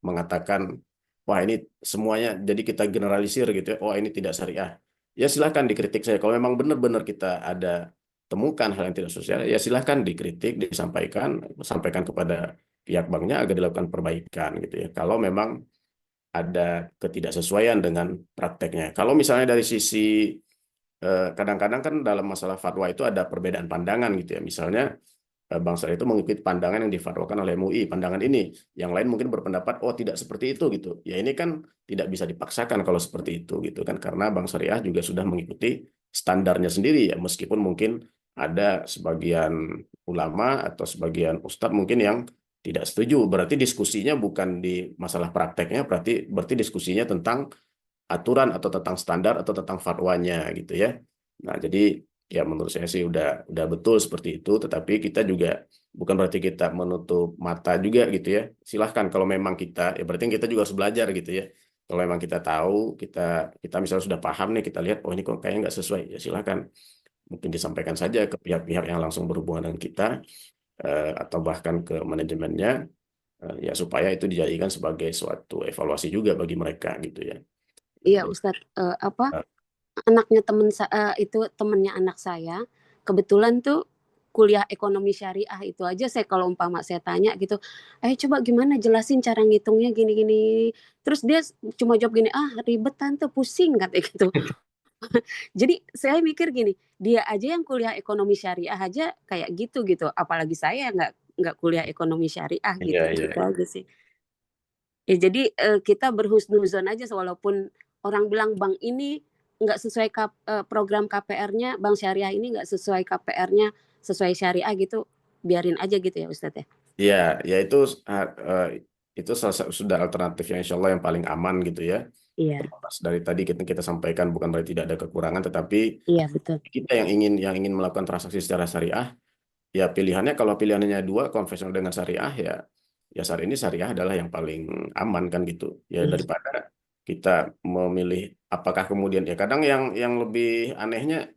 mengatakan wah ini semuanya jadi kita generalisir gitu ya. Oh ini tidak syariah. Ya silahkan dikritik saya. Kalau memang benar-benar kita ada temukan hal yang tidak sesuai, ya silahkan dikritik, sampaikan kepada pihak banknya agar dilakukan perbaikan gitu ya. Kalau memang ada ketidaksesuaian dengan prakteknya. Kalau misalnya dari sisi kadang-kadang kan dalam masalah fatwa itu ada perbedaan pandangan gitu ya. Misalnya Bang Syariah itu mengikuti pandangan yang difatwakan oleh MUI, pandangan ini. Yang lain mungkin berpendapat, oh tidak seperti itu gitu. Ya ini kan tidak bisa dipaksakan kalau seperti itu gitu kan, karena Bang Syariah juga sudah mengikuti standarnya sendiri ya, meskipun mungkin ada sebagian ulama atau sebagian ustadz mungkin yang tidak setuju. Berarti diskusinya bukan di masalah prakteknya, berarti diskusinya tentang aturan atau tentang standar atau tentang fatwanya gitu ya. Nah, jadi ya menurut saya sih udah betul seperti itu, tetapi kita juga bukan berarti kita menutup mata juga gitu ya. Silahkan kalau memang kita, ya berarti kita juga harus belajar gitu ya. Kalau memang kita tahu, kita misalnya sudah paham nih, kita lihat, oh ini kok kayaknya nggak sesuai, ya silahkan. Mungkin disampaikan saja ke pihak-pihak yang langsung berhubungan dengan kita, atau bahkan ke manajemennya, ya supaya itu dijadikan sebagai suatu evaluasi juga bagi mereka gitu ya. Iya Jadi, Ustadz, anaknya itu temennya anak saya, kebetulan tuh kuliah ekonomi syariah. Itu aja saya kalau umpama saya tanya gitu, coba gimana jelasin cara ngitungnya gini-gini. Terus dia cuma jawab gini, ribet tante, pusing katanya gitu. Jadi saya mikir gini, dia aja yang kuliah ekonomi syariah aja kayak gitu, apalagi saya nggak kuliah ekonomi syariah iya, gitu iya. aja sih. Ya jadi kita berhusnuzon aja, walaupun orang bilang bank ini nggak sesuai program KPR-nya, bank syariah ini nggak sesuai KPR-nya, sesuai syariah gitu, biarin aja gitu ya Ustadz ya. Iya, ya itu sudah alternatif yang insya Allah yang paling aman gitu ya. Iya, Terlepas dari tadi kita sampaikan bukan berarti tidak ada kekurangan, tetapi iya betul. kita yang ingin melakukan transaksi secara syariah, ya pilihannya kalau pilihannya dua, konvensional dengan syariah, ya saat ini syariah adalah yang paling aman kan gitu. Ya Iya. daripada kita memilih apakah kemudian ya kadang yang lebih anehnya,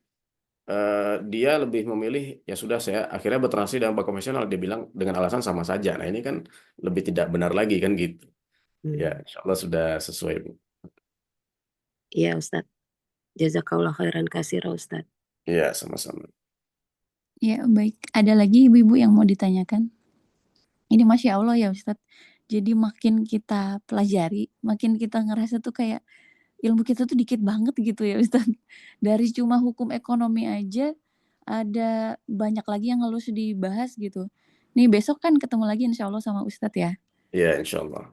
dia lebih memilih ya sudah saya akhirnya bertransaksi dalam bank konvensional, dia bilang dengan alasan sama saja. Nah ini kan lebih tidak benar lagi kan gitu. Ya insya Allah sudah sesuai Bu. Iya Ustadz. Jazakallah khairan kasir Ustadz. Iya sama-sama. Ya, baik. Ada lagi ibu-ibu yang mau ditanyakan? Ini Masya Allah ya Ustadz. Jadi makin kita pelajari, makin kita ngerasa tuh kayak ilmu kita tuh dikit banget gitu ya Ustadz. Dari cuma hukum ekonomi aja, ada banyak lagi yang harus dibahas gitu. Nih besok kan ketemu lagi insya Allah sama Ustadz ya. Iya insya Allah.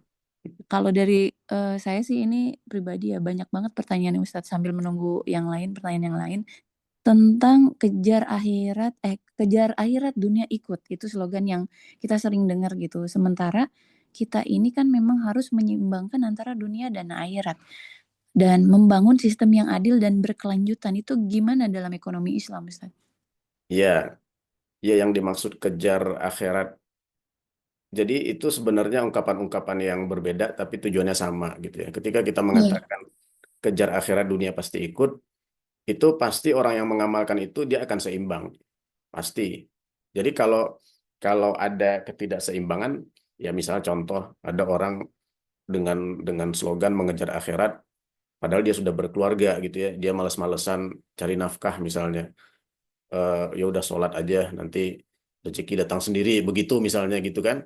Kalau dari saya sih ini pribadi ya banyak banget pertanyaan Ustadz sambil menunggu pertanyaan yang lain. Tentang kejar akhirat dunia ikut, itu slogan yang kita sering dengar gitu. Sementara kita ini kan memang harus menyeimbangkan antara dunia dan akhirat. Dan membangun sistem yang adil dan berkelanjutan itu gimana dalam ekonomi Islam, Ustaz? Iya, ya yang dimaksud kejar akhirat. Jadi itu sebenarnya ungkapan-ungkapan yang berbeda tapi tujuannya sama gitu ya. Ketika kita Iya. mengatakan kejar akhirat dunia pasti ikut, itu pasti orang yang mengamalkan itu dia akan seimbang, pasti. Jadi kalau ada ketidakseimbangan, ya misalnya contoh ada orang dengan slogan mengejar akhirat, padahal dia sudah berkeluarga gitu ya, dia malas-malesan cari nafkah misalnya, ya udah sholat aja nanti rezeki datang sendiri begitu misalnya gitu kan.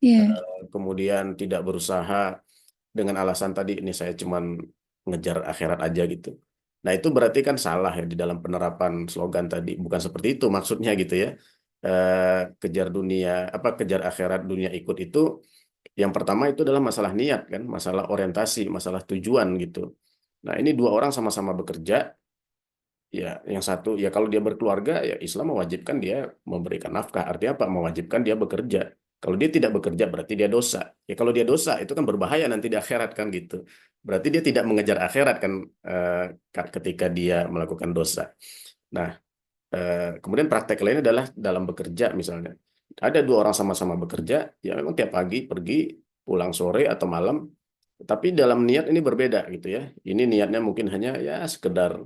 Iya. Kemudian tidak berusaha dengan alasan tadi ini saya cuman ngejar akhirat aja gitu. Nah itu berarti kan salah ya di dalam penerapan slogan tadi, bukan seperti itu maksudnya gitu ya. Kejar akhirat dunia ikut itu yang pertama itu adalah masalah niat kan, masalah orientasi, masalah tujuan gitu. Nah ini dua orang sama-sama bekerja, ya yang satu ya kalau dia berkeluarga ya Islam mewajibkan dia memberikan nafkah, artinya apa? Mewajibkan dia bekerja. Kalau dia tidak bekerja berarti dia dosa. Ya kalau dia dosa itu kan berbahaya nanti di akhirat kan gitu. Berarti dia tidak mengejar akhirat kan, ketika dia melakukan dosa. Nah, kemudian praktek lain adalah dalam bekerja misalnya. Ada dua orang sama-sama bekerja, ya memang tiap pagi pergi, pulang sore atau malam, tapi dalam niat ini berbeda gitu ya. Ini niatnya mungkin hanya ya sekedar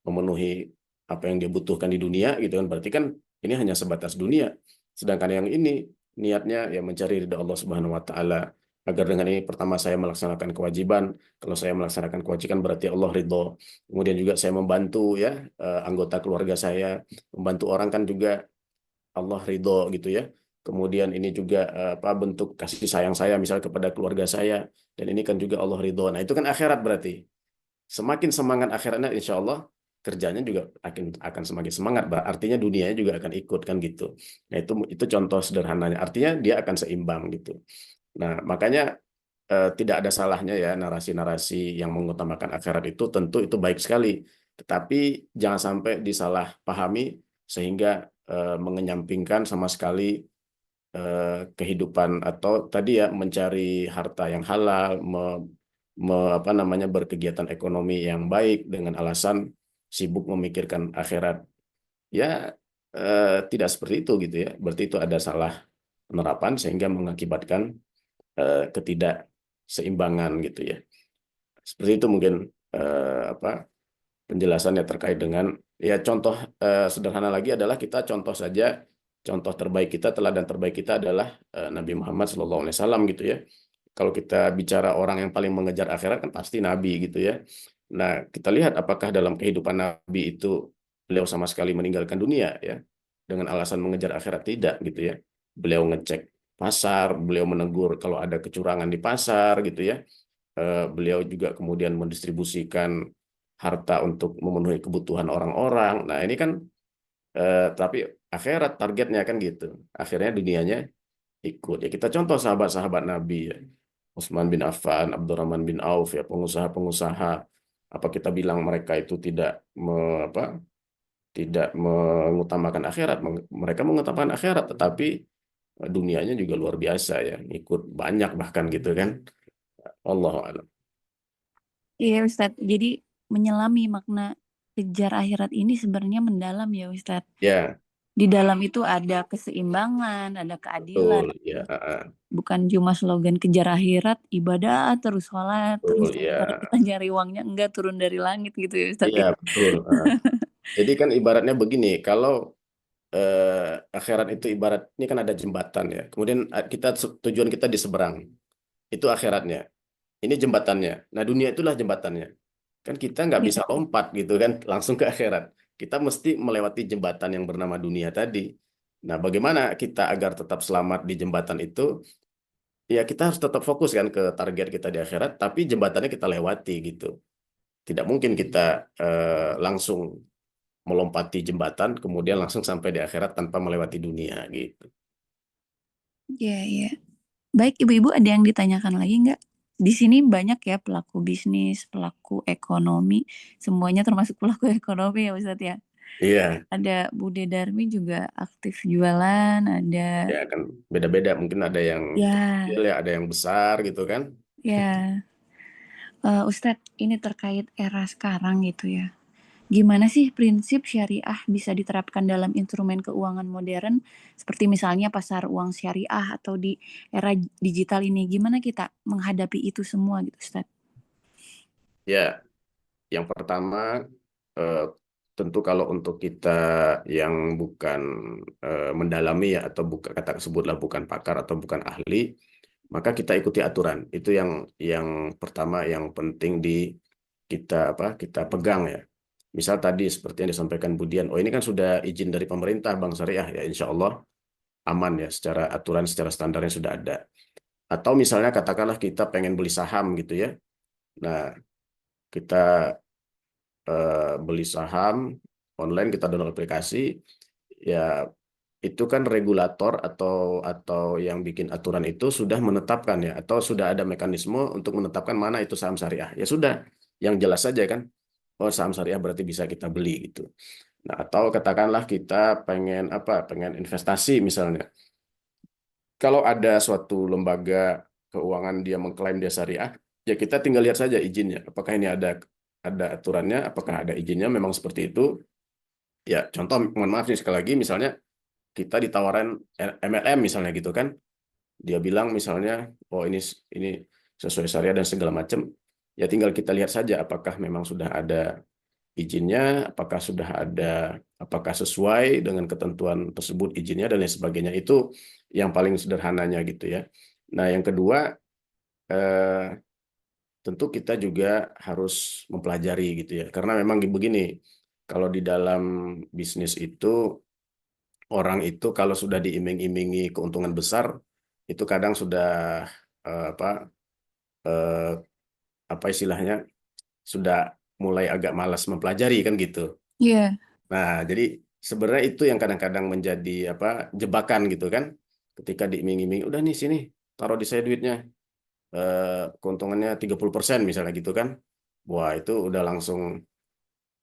memenuhi apa yang dia butuhkan di dunia gitu kan, berarti kan ini hanya sebatas dunia. Sedangkan yang ini niatnya ya mencari ridha Allah Subhanahu wa taala, agar dengan ini pertama saya melaksanakan kewajiban. Kalau saya melaksanakan kewajiban berarti Allah ridho. Kemudian juga saya membantu ya, anggota keluarga saya, membantu orang kan juga Allah ridho gitu ya. Kemudian ini juga bentuk kasih sayang saya misalnya kepada keluarga saya, dan ini kan juga Allah ridho. Nah itu kan akhirat berarti. Semakin semangat akhiratnya, insya Allah kerjanya juga akan semakin semangat. Artinya dunianya juga akan ikut kan gitu. Nah itu contoh sederhananya. Artinya dia akan seimbang gitu. Nah makanya tidak ada salahnya ya narasi-narasi yang mengutamakan akhirat itu, tentu itu baik sekali. Tetapi jangan sampai disalahpahami sehingga mengenyampingkan sama sekali kehidupan atau tadi ya mencari harta yang halal, apa namanya berkegiatan ekonomi yang baik dengan alasan sibuk memikirkan akhirat. Ya tidak seperti itu gitu ya. Berarti itu ada salah penerapan sehingga mengakibatkan ketidakseimbangan gitu ya. Seperti itu mungkin apa penjelasannya terkait dengan ya contoh sederhana lagi adalah kita contoh saja contoh terbaik kita teladan terbaik kita adalah Nabi Muhammad SAW gitu ya. Kalau kita bicara orang yang paling mengejar akhirat kan pasti Nabi gitu ya. Nah kita lihat apakah dalam kehidupan Nabi itu beliau sama sekali meninggalkan dunia ya dengan alasan mengejar akhirat, tidak gitu ya. Beliau ngecek pasar, beliau menegur kalau ada kecurangan di pasar gitu ya. Beliau juga kemudian mendistribusikan harta untuk memenuhi kebutuhan orang-orang. Nah ini kan tapi akhirat targetnya kan gitu. Akhirnya dunianya ikut. Ya kita contoh sahabat-sahabat Nabi ya. Utsman bin Affan, Abdurrahman bin Auf ya, pengusaha-pengusaha. Apa kita bilang mereka itu tidak mengutamakan akhirat? Mereka mengutamakan akhirat, tetapi dunianya juga luar biasa ya, ikut banyak bahkan gitu kan. Allahu a'lam. Iya Ustadz, jadi menyelami makna kejar akhirat ini sebenarnya mendalam ya Ustadz. Ya, Di dalam itu ada keseimbangan, ada keadilan. betul ya. Bukan cuma slogan kejar akhirat, ibadah terus, sholat terus, Betul ya. karena kita nyari uangnya enggak turun dari langit gitu ya Ustadz Iya, ya. betul. Jadi kan ibaratnya begini, kalau akhirat itu ibarat ini kan ada jembatan ya. Kemudian tujuan kita di seberang. Itu akhiratnya. Ini jembatannya. Nah, dunia itulah jembatannya. Kan kita nggak Iya. bisa lompat gitu kan langsung ke akhirat. Kita mesti melewati jembatan yang bernama dunia tadi. Nah, bagaimana kita agar tetap selamat di jembatan itu? Ya, kita harus tetap fokus kan ke target kita di akhirat, tapi jembatannya kita lewati gitu. Tidak mungkin kita langsung melompati jembatan, kemudian langsung sampai di akhirat tanpa melewati dunia gitu. Iya, iya. Baik, ibu-ibu ada yang ditanyakan lagi nggak? Di sini banyak ya pelaku bisnis, pelaku ekonomi, semuanya termasuk pelaku ekonomi ya Ustadz ya. Iya, Ada Bude Darmi juga aktif jualan, ada ya kan beda-beda. Mungkin ada yang kecil ya, ya, ada yang besar gitu kan. ya. Ustadz, ini terkait era sekarang gitu ya. Gimana sih prinsip syariah bisa diterapkan dalam instrumen keuangan modern, seperti misalnya pasar uang syariah atau di era digital ini? Gimana kita menghadapi itu semua gitu, Ustadz? Ya, yang pertama eh, tentu kalau untuk kita yang bukan mendalami ya atau kata sebutlah bukan pakar atau bukan ahli, maka kita ikuti aturan. Itu yang pertama yang penting kita pegang ya. Misal tadi seperti yang disampaikan Budian, oh ini kan sudah izin dari pemerintah Bank Syariah ya, insya Allah aman ya secara aturan, secara standarnya sudah ada. Atau misalnya katakanlah kita pengen beli saham gitu ya. Nah, kita beli saham online, kita download aplikasi, ya itu kan regulator atau yang bikin aturan itu sudah menetapkan ya, atau sudah ada mekanisme untuk menetapkan mana itu saham syariah. Ya sudah, yang jelas saja kan, oh saham syariah berarti bisa kita beli gitu. Nah, atau katakanlah kita pengen investasi misalnya. Kalau ada suatu lembaga keuangan dia mengklaim dia syariah, ya kita tinggal lihat saja izinnya. Apakah ini ada aturannya, apakah ada izinnya memang seperti itu. Ya, contoh, mohon maaf nih sekali lagi, misalnya kita ditawaran MLM misalnya gitu kan, dia bilang misalnya, oh ini sesuai syariah dan segala macam, ya tinggal kita lihat saja apakah memang sudah ada izinnya, apakah sesuai dengan ketentuan tersebut izinnya dan lain sebagainya. Itu yang paling sederhananya gitu ya. Nah, yang kedua, eh, tentu kita juga harus mempelajari gitu ya, karena memang begini, kalau di dalam bisnis itu orang itu kalau sudah diiming-imingi keuntungan besar, itu kadang sudah eh, apa eh, apa istilahnya sudah mulai agak malas mempelajari kan gitu. Iya, Nah, jadi sebenarnya itu yang kadang-kadang menjadi jebakan gitu kan. Ketika diiming-iming, udah nih sini, taruh di saya duitnya. Keuntungannya 30% misalnya gitu kan. Wah, itu udah langsung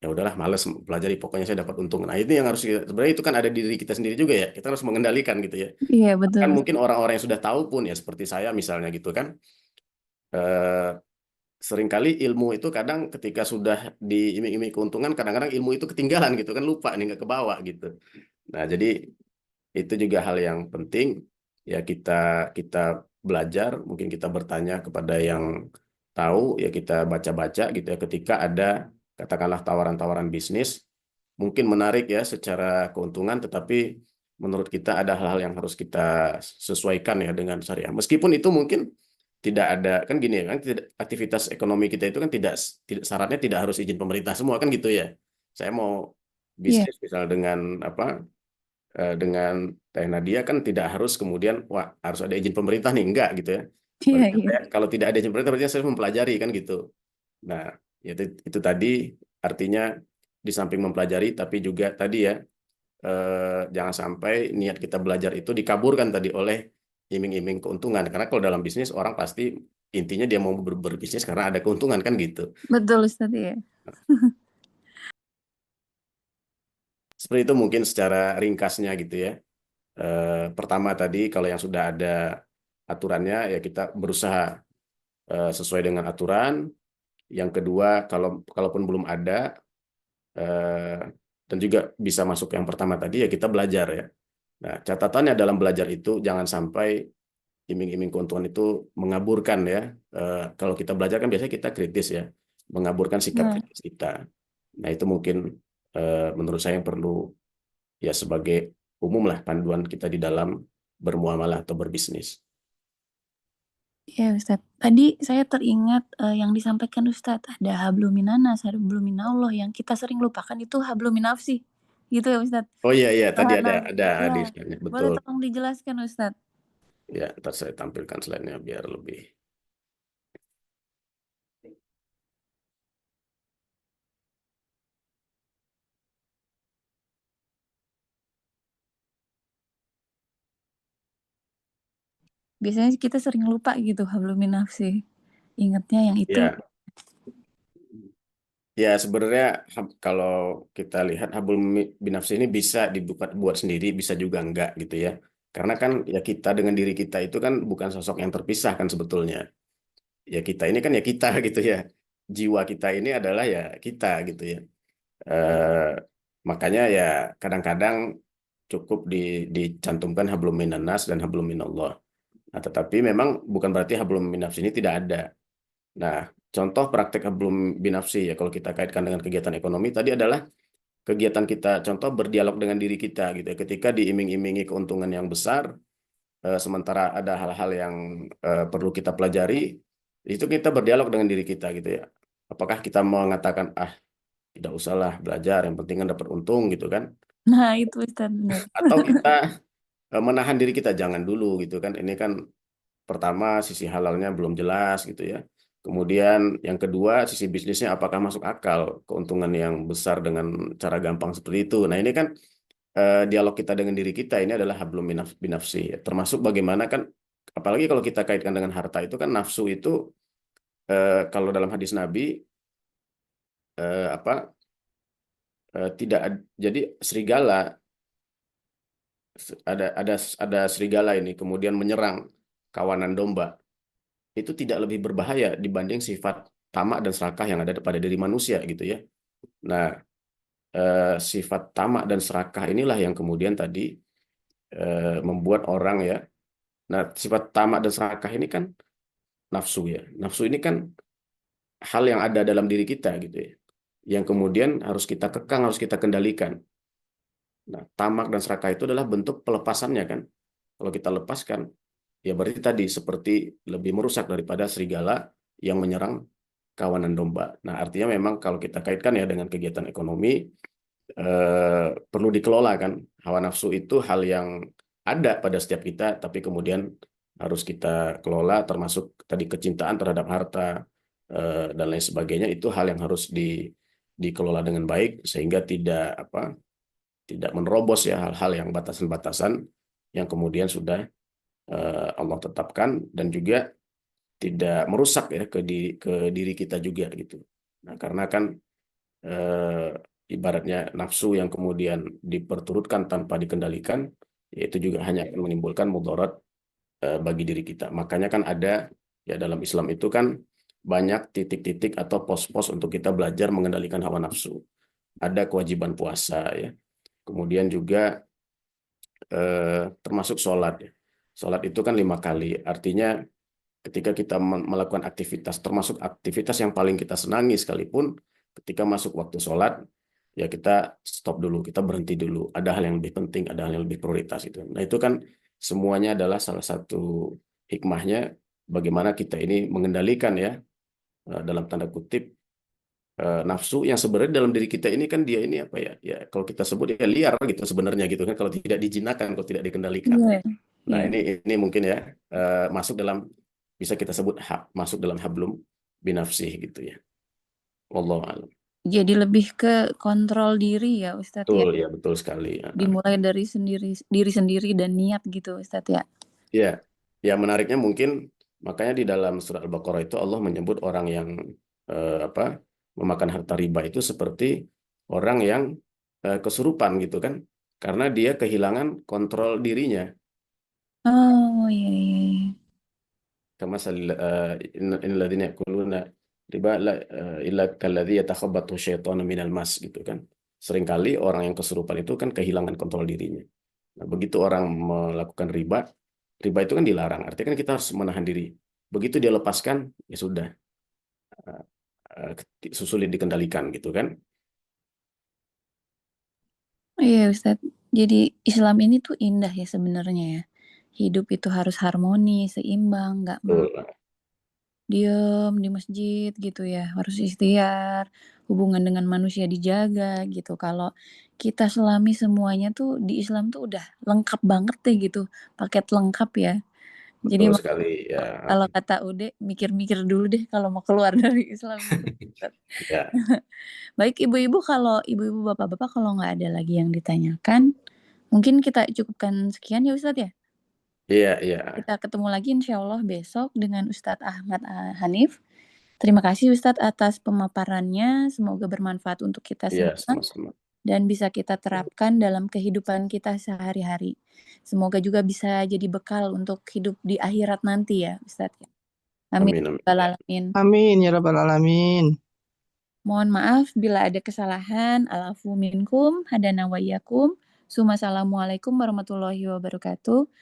ya udahlah males pelajari, pokoknya saya dapat untung. Nah, itu yang harus sebenarnya itu kan ada di diri kita sendiri juga ya. Kita harus mengendalikan gitu ya. Iya, betul. Kan mungkin orang-orang yang sudah tahu pun ya seperti saya misalnya gitu kan. Eh, Seringkali ilmu itu kadang ketika sudah diiming-iming keuntungan, kadang-kadang ilmu itu ketinggalan gitu kan, lupa nih, nggak kebawa gitu. Nah, jadi itu juga hal yang penting ya, kita kita belajar, mungkin kita bertanya kepada yang tahu ya, kita baca-baca gitu ya, ketika ada katakanlah tawaran-tawaran bisnis mungkin menarik ya secara keuntungan, tetapi menurut kita ada hal-hal yang harus kita sesuaikan ya dengan syariah. Meskipun itu mungkin tidak ada, kan gini ya kan, aktivitas ekonomi kita itu kan tidak syaratnya tidak harus izin pemerintah semua kan gitu ya. Saya mau Iya, bisnis misal dengan apa, dengan Teh Nadia kan tidak harus kemudian wah harus ada izin pemerintah nih, enggak gitu ya. iya, Berarti iya. kalau tidak ada izin pemerintah berarti saya mempelajari kan gitu. Nah, ya itu tadi artinya di samping mempelajari tapi juga tadi ya, jangan sampai niat kita belajar itu dikaburkan tadi oleh iming-iming keuntungan. Karena kalau dalam bisnis orang pasti intinya dia mau berbisnis karena ada keuntungan kan gitu. Betul Ustaz ya. Seperti itu mungkin secara ringkasnya gitu ya. Pertama tadi kalau yang sudah ada aturannya ya kita berusaha sesuai dengan aturan. Yang kedua kalaupun belum ada, dan juga bisa masuk yang pertama tadi ya, kita belajar ya. Nah, catatannya dalam belajar itu jangan sampai iming-iming keuntungan itu mengaburkan ya. Kalau kita belajar kan biasanya kita kritis ya, mengaburkan sikap kritis kita. Nah, itu mungkin menurut saya yang perlu ya sebagai umum lah panduan kita di dalam bermuamalah atau berbisnis. Ya Ustaz. Tadi saya teringat yang disampaikan Ustaz, ada habluminanas, habluminallah, yang kita sering lupakan itu habluminafsi. Gitu ya Ustaz. Oh iya iya tadi ada Nah, ada ya, hadisnya, boleh betul. tolong dijelaskan Ustaz? Ya, ntar saya tampilkan slide-nya biar lebih. Biasanya kita sering lupa gitu habluminafsi. Ingatnya yang itu. Ya, ya sebenarnya kalau kita lihat hablum binafsi ini bisa dibuat buat sendiri, bisa juga enggak gitu ya. Karena kan ya kita dengan diri kita itu kan bukan sosok yang terpisah kan sebetulnya. Ya kita ini kan ya kita gitu ya. Jiwa kita ini adalah ya kita gitu ya. Eh, Makanya ya kadang-kadang cukup dicantumkan hablum minan nas dan hablum minallah. Nah, tetapi memang bukan berarti hablum binafsi ini tidak ada. Nah, contoh praktek hablum binafsi ya kalau kita kaitkan dengan kegiatan ekonomi tadi adalah kegiatan kita, contoh berdialog dengan diri kita gitu ya. Ketika diiming-imingi keuntungan yang besar, sementara ada hal-hal yang perlu kita pelajari, itu kita berdialog dengan diri kita gitu ya. Apakah kita mau mengatakan tidak usahlah belajar, yang penting kan dapat untung gitu kan? Nah, itu Ustaz benar. Atau kita menahan diri kita, jangan dulu gitu kan? Ini kan pertama sisi halalnya belum jelas gitu ya. Kemudian yang kedua sisi bisnisnya apakah masuk akal keuntungan yang besar dengan cara gampang seperti itu. Nah ini kan dialog kita dengan diri kita ini adalah hablum binafsi. Termasuk bagaimana kan, apalagi kalau kita kaitkan dengan harta itu kan nafsu itu kalau dalam hadis Nabi apa tidak jadi serigala ada serigala ini kemudian menyerang kawanan domba, itu tidak lebih berbahaya dibanding sifat tamak dan serakah yang ada pada diri manusia gitu ya. Nah, sifat tamak dan serakah inilah yang kemudian tadi membuat orang ya. Nah, sifat tamak dan serakah ini kan nafsu ya. Nafsu ini kan hal yang ada dalam diri kita gitu ya. Yang kemudian harus kita kekang, harus kita kendalikan. Nah, tamak dan serakah itu adalah bentuk pelepasannya kan. Kalau kita lepaskan, ya berarti tadi seperti lebih merusak daripada serigala yang menyerang kawanan domba. Nah, artinya memang kalau kita kaitkan ya dengan kegiatan ekonomi, perlu dikelola kan. Hawa nafsu itu hal yang ada pada setiap kita, tapi kemudian harus kita kelola, termasuk tadi kecintaan terhadap harta dan lain sebagainya. Itu hal yang harus dikelola dengan baik sehingga tidak menerobos ya hal-hal yang batasan-batasan yang kemudian sudah Allah tetapkan, dan juga tidak merusak ya ke diri kita juga gitu. Nah, karena kan ibaratnya nafsu yang kemudian diperturutkan tanpa dikendalikan, yaitu juga hanya akan menimbulkan mudarat bagi diri kita. Makanya kan ada ya dalam Islam itu kan banyak titik-titik atau pos-pos untuk kita belajar mengendalikan hawa nafsu. Ada kewajiban puasa ya. Kemudian juga termasuk sholat ya. Sholat itu kan 5 kali. Artinya ketika kita melakukan aktivitas, termasuk aktivitas yang paling kita senangi sekalipun, ketika masuk waktu sholat, ya kita stop dulu, kita berhenti dulu. Ada hal yang lebih penting, ada hal yang lebih prioritas itu. Nah itu kan semuanya adalah salah satu hikmahnya bagaimana kita ini mengendalikan ya, dalam tanda kutip, nafsu yang sebenarnya dalam diri kita ini kan dia ini apa ya, ya kalau kita sebut ya liar gitu sebenarnya gitu kan, kalau tidak dijinakkan, kalau tidak dikendalikan. Iya, Nah iya. ini mungkin ya masuk dalam, bisa kita sebut masuk dalam hablum binafsih gitu ya. Wallahu a'lam. Jadi lebih ke kontrol diri ya Ustadz ya. Betul ya, betul sekali. Dimulai dari diri sendiri dan niat gitu Ustadz ya. Ya, ya menariknya mungkin makanya di dalam surah Al-Baqarah itu Allah menyebut orang yang memakan harta riba itu seperti orang yang kesurupan gitu kan, karena dia kehilangan kontrol dirinya. Oh iya, iya. Kama innal ladzina yaquluna riba illa kalladzi yatakhabbathu syaitanu minal mas gitu kan. Seringkali orang yang kesurupan itu kan kehilangan kontrol dirinya. Nah, begitu orang melakukan riba itu kan dilarang. Artinya kan kita harus menahan diri. Begitu dia lepaskan, ya sudah. Sulit dikendalikan gitu kan. Iya Ustadz. Jadi Islam ini tuh indah ya sebenarnya ya. Hidup itu harus harmoni, seimbang, nggak diem di masjid gitu ya, harus ikhtiar, hubungan dengan manusia dijaga gitu. Kalau kita selami semuanya tuh di Islam tuh udah lengkap banget deh gitu, paket lengkap ya. Jadi Betul sekali ya. kalau kata Ude, mikir-mikir dulu deh kalau mau keluar dari Islam gitu. Ya. Baik ibu-ibu, kalau ibu-ibu bapak-bapak kalau nggak ada lagi yang ditanyakan, mungkin kita cukupkan sekian ya Ustadz ya. Iya, iya. Kita ketemu lagi insya Allah besok dengan Ustadz Ahmad Hanif. Terima kasih Ustadz atas pemaparannya. Semoga bermanfaat untuk kita Iya, semua sama-sama. dan bisa kita terapkan dalam kehidupan kita sehari-hari. Semoga juga bisa jadi bekal untuk hidup di akhirat nanti ya Ustadz. Amin. Amin, amin. Alamin. Amin ya rabbal alamin. Mohon maaf bila ada kesalahan. Alafu minkum hadana wa iyyakum. Assalamualaikum warahmatullahi wabarakatuh.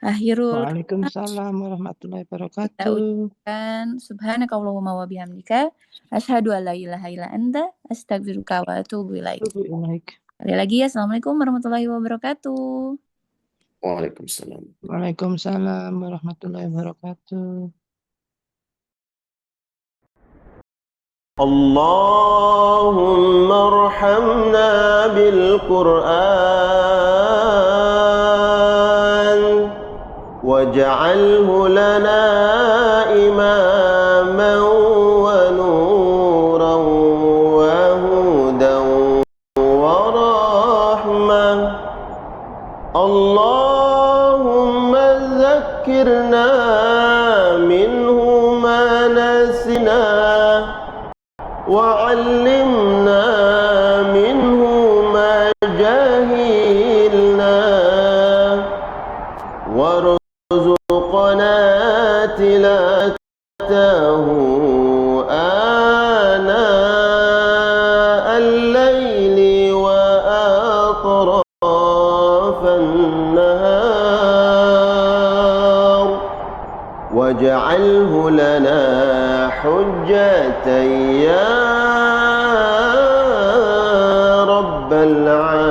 Akhirul Waalaikumsalam warahmatullahi kita wabarakatuh. ucapkan subhanakallahumma wa bihamdika asyhadu an la ilaha illa anta astaghfiruka wa atubu ilaik. Sekali lagi assalamualaikum warahmatullahi wabarakatuh. Waalaikumsalam. Waalaikumsalam warahmatullahi wabarakatuh. Allahumma arhamna bil Qur'an waj'alhu lana imaman wa nuran wa hudan wa rahmah. Allahumma zakkirna minhu ma nasina وعلمنا منه ما جهلنا وارزقنا تلاوته آناء الليل وأطراف النهار واجعله لنا حجة يا رب العالمين.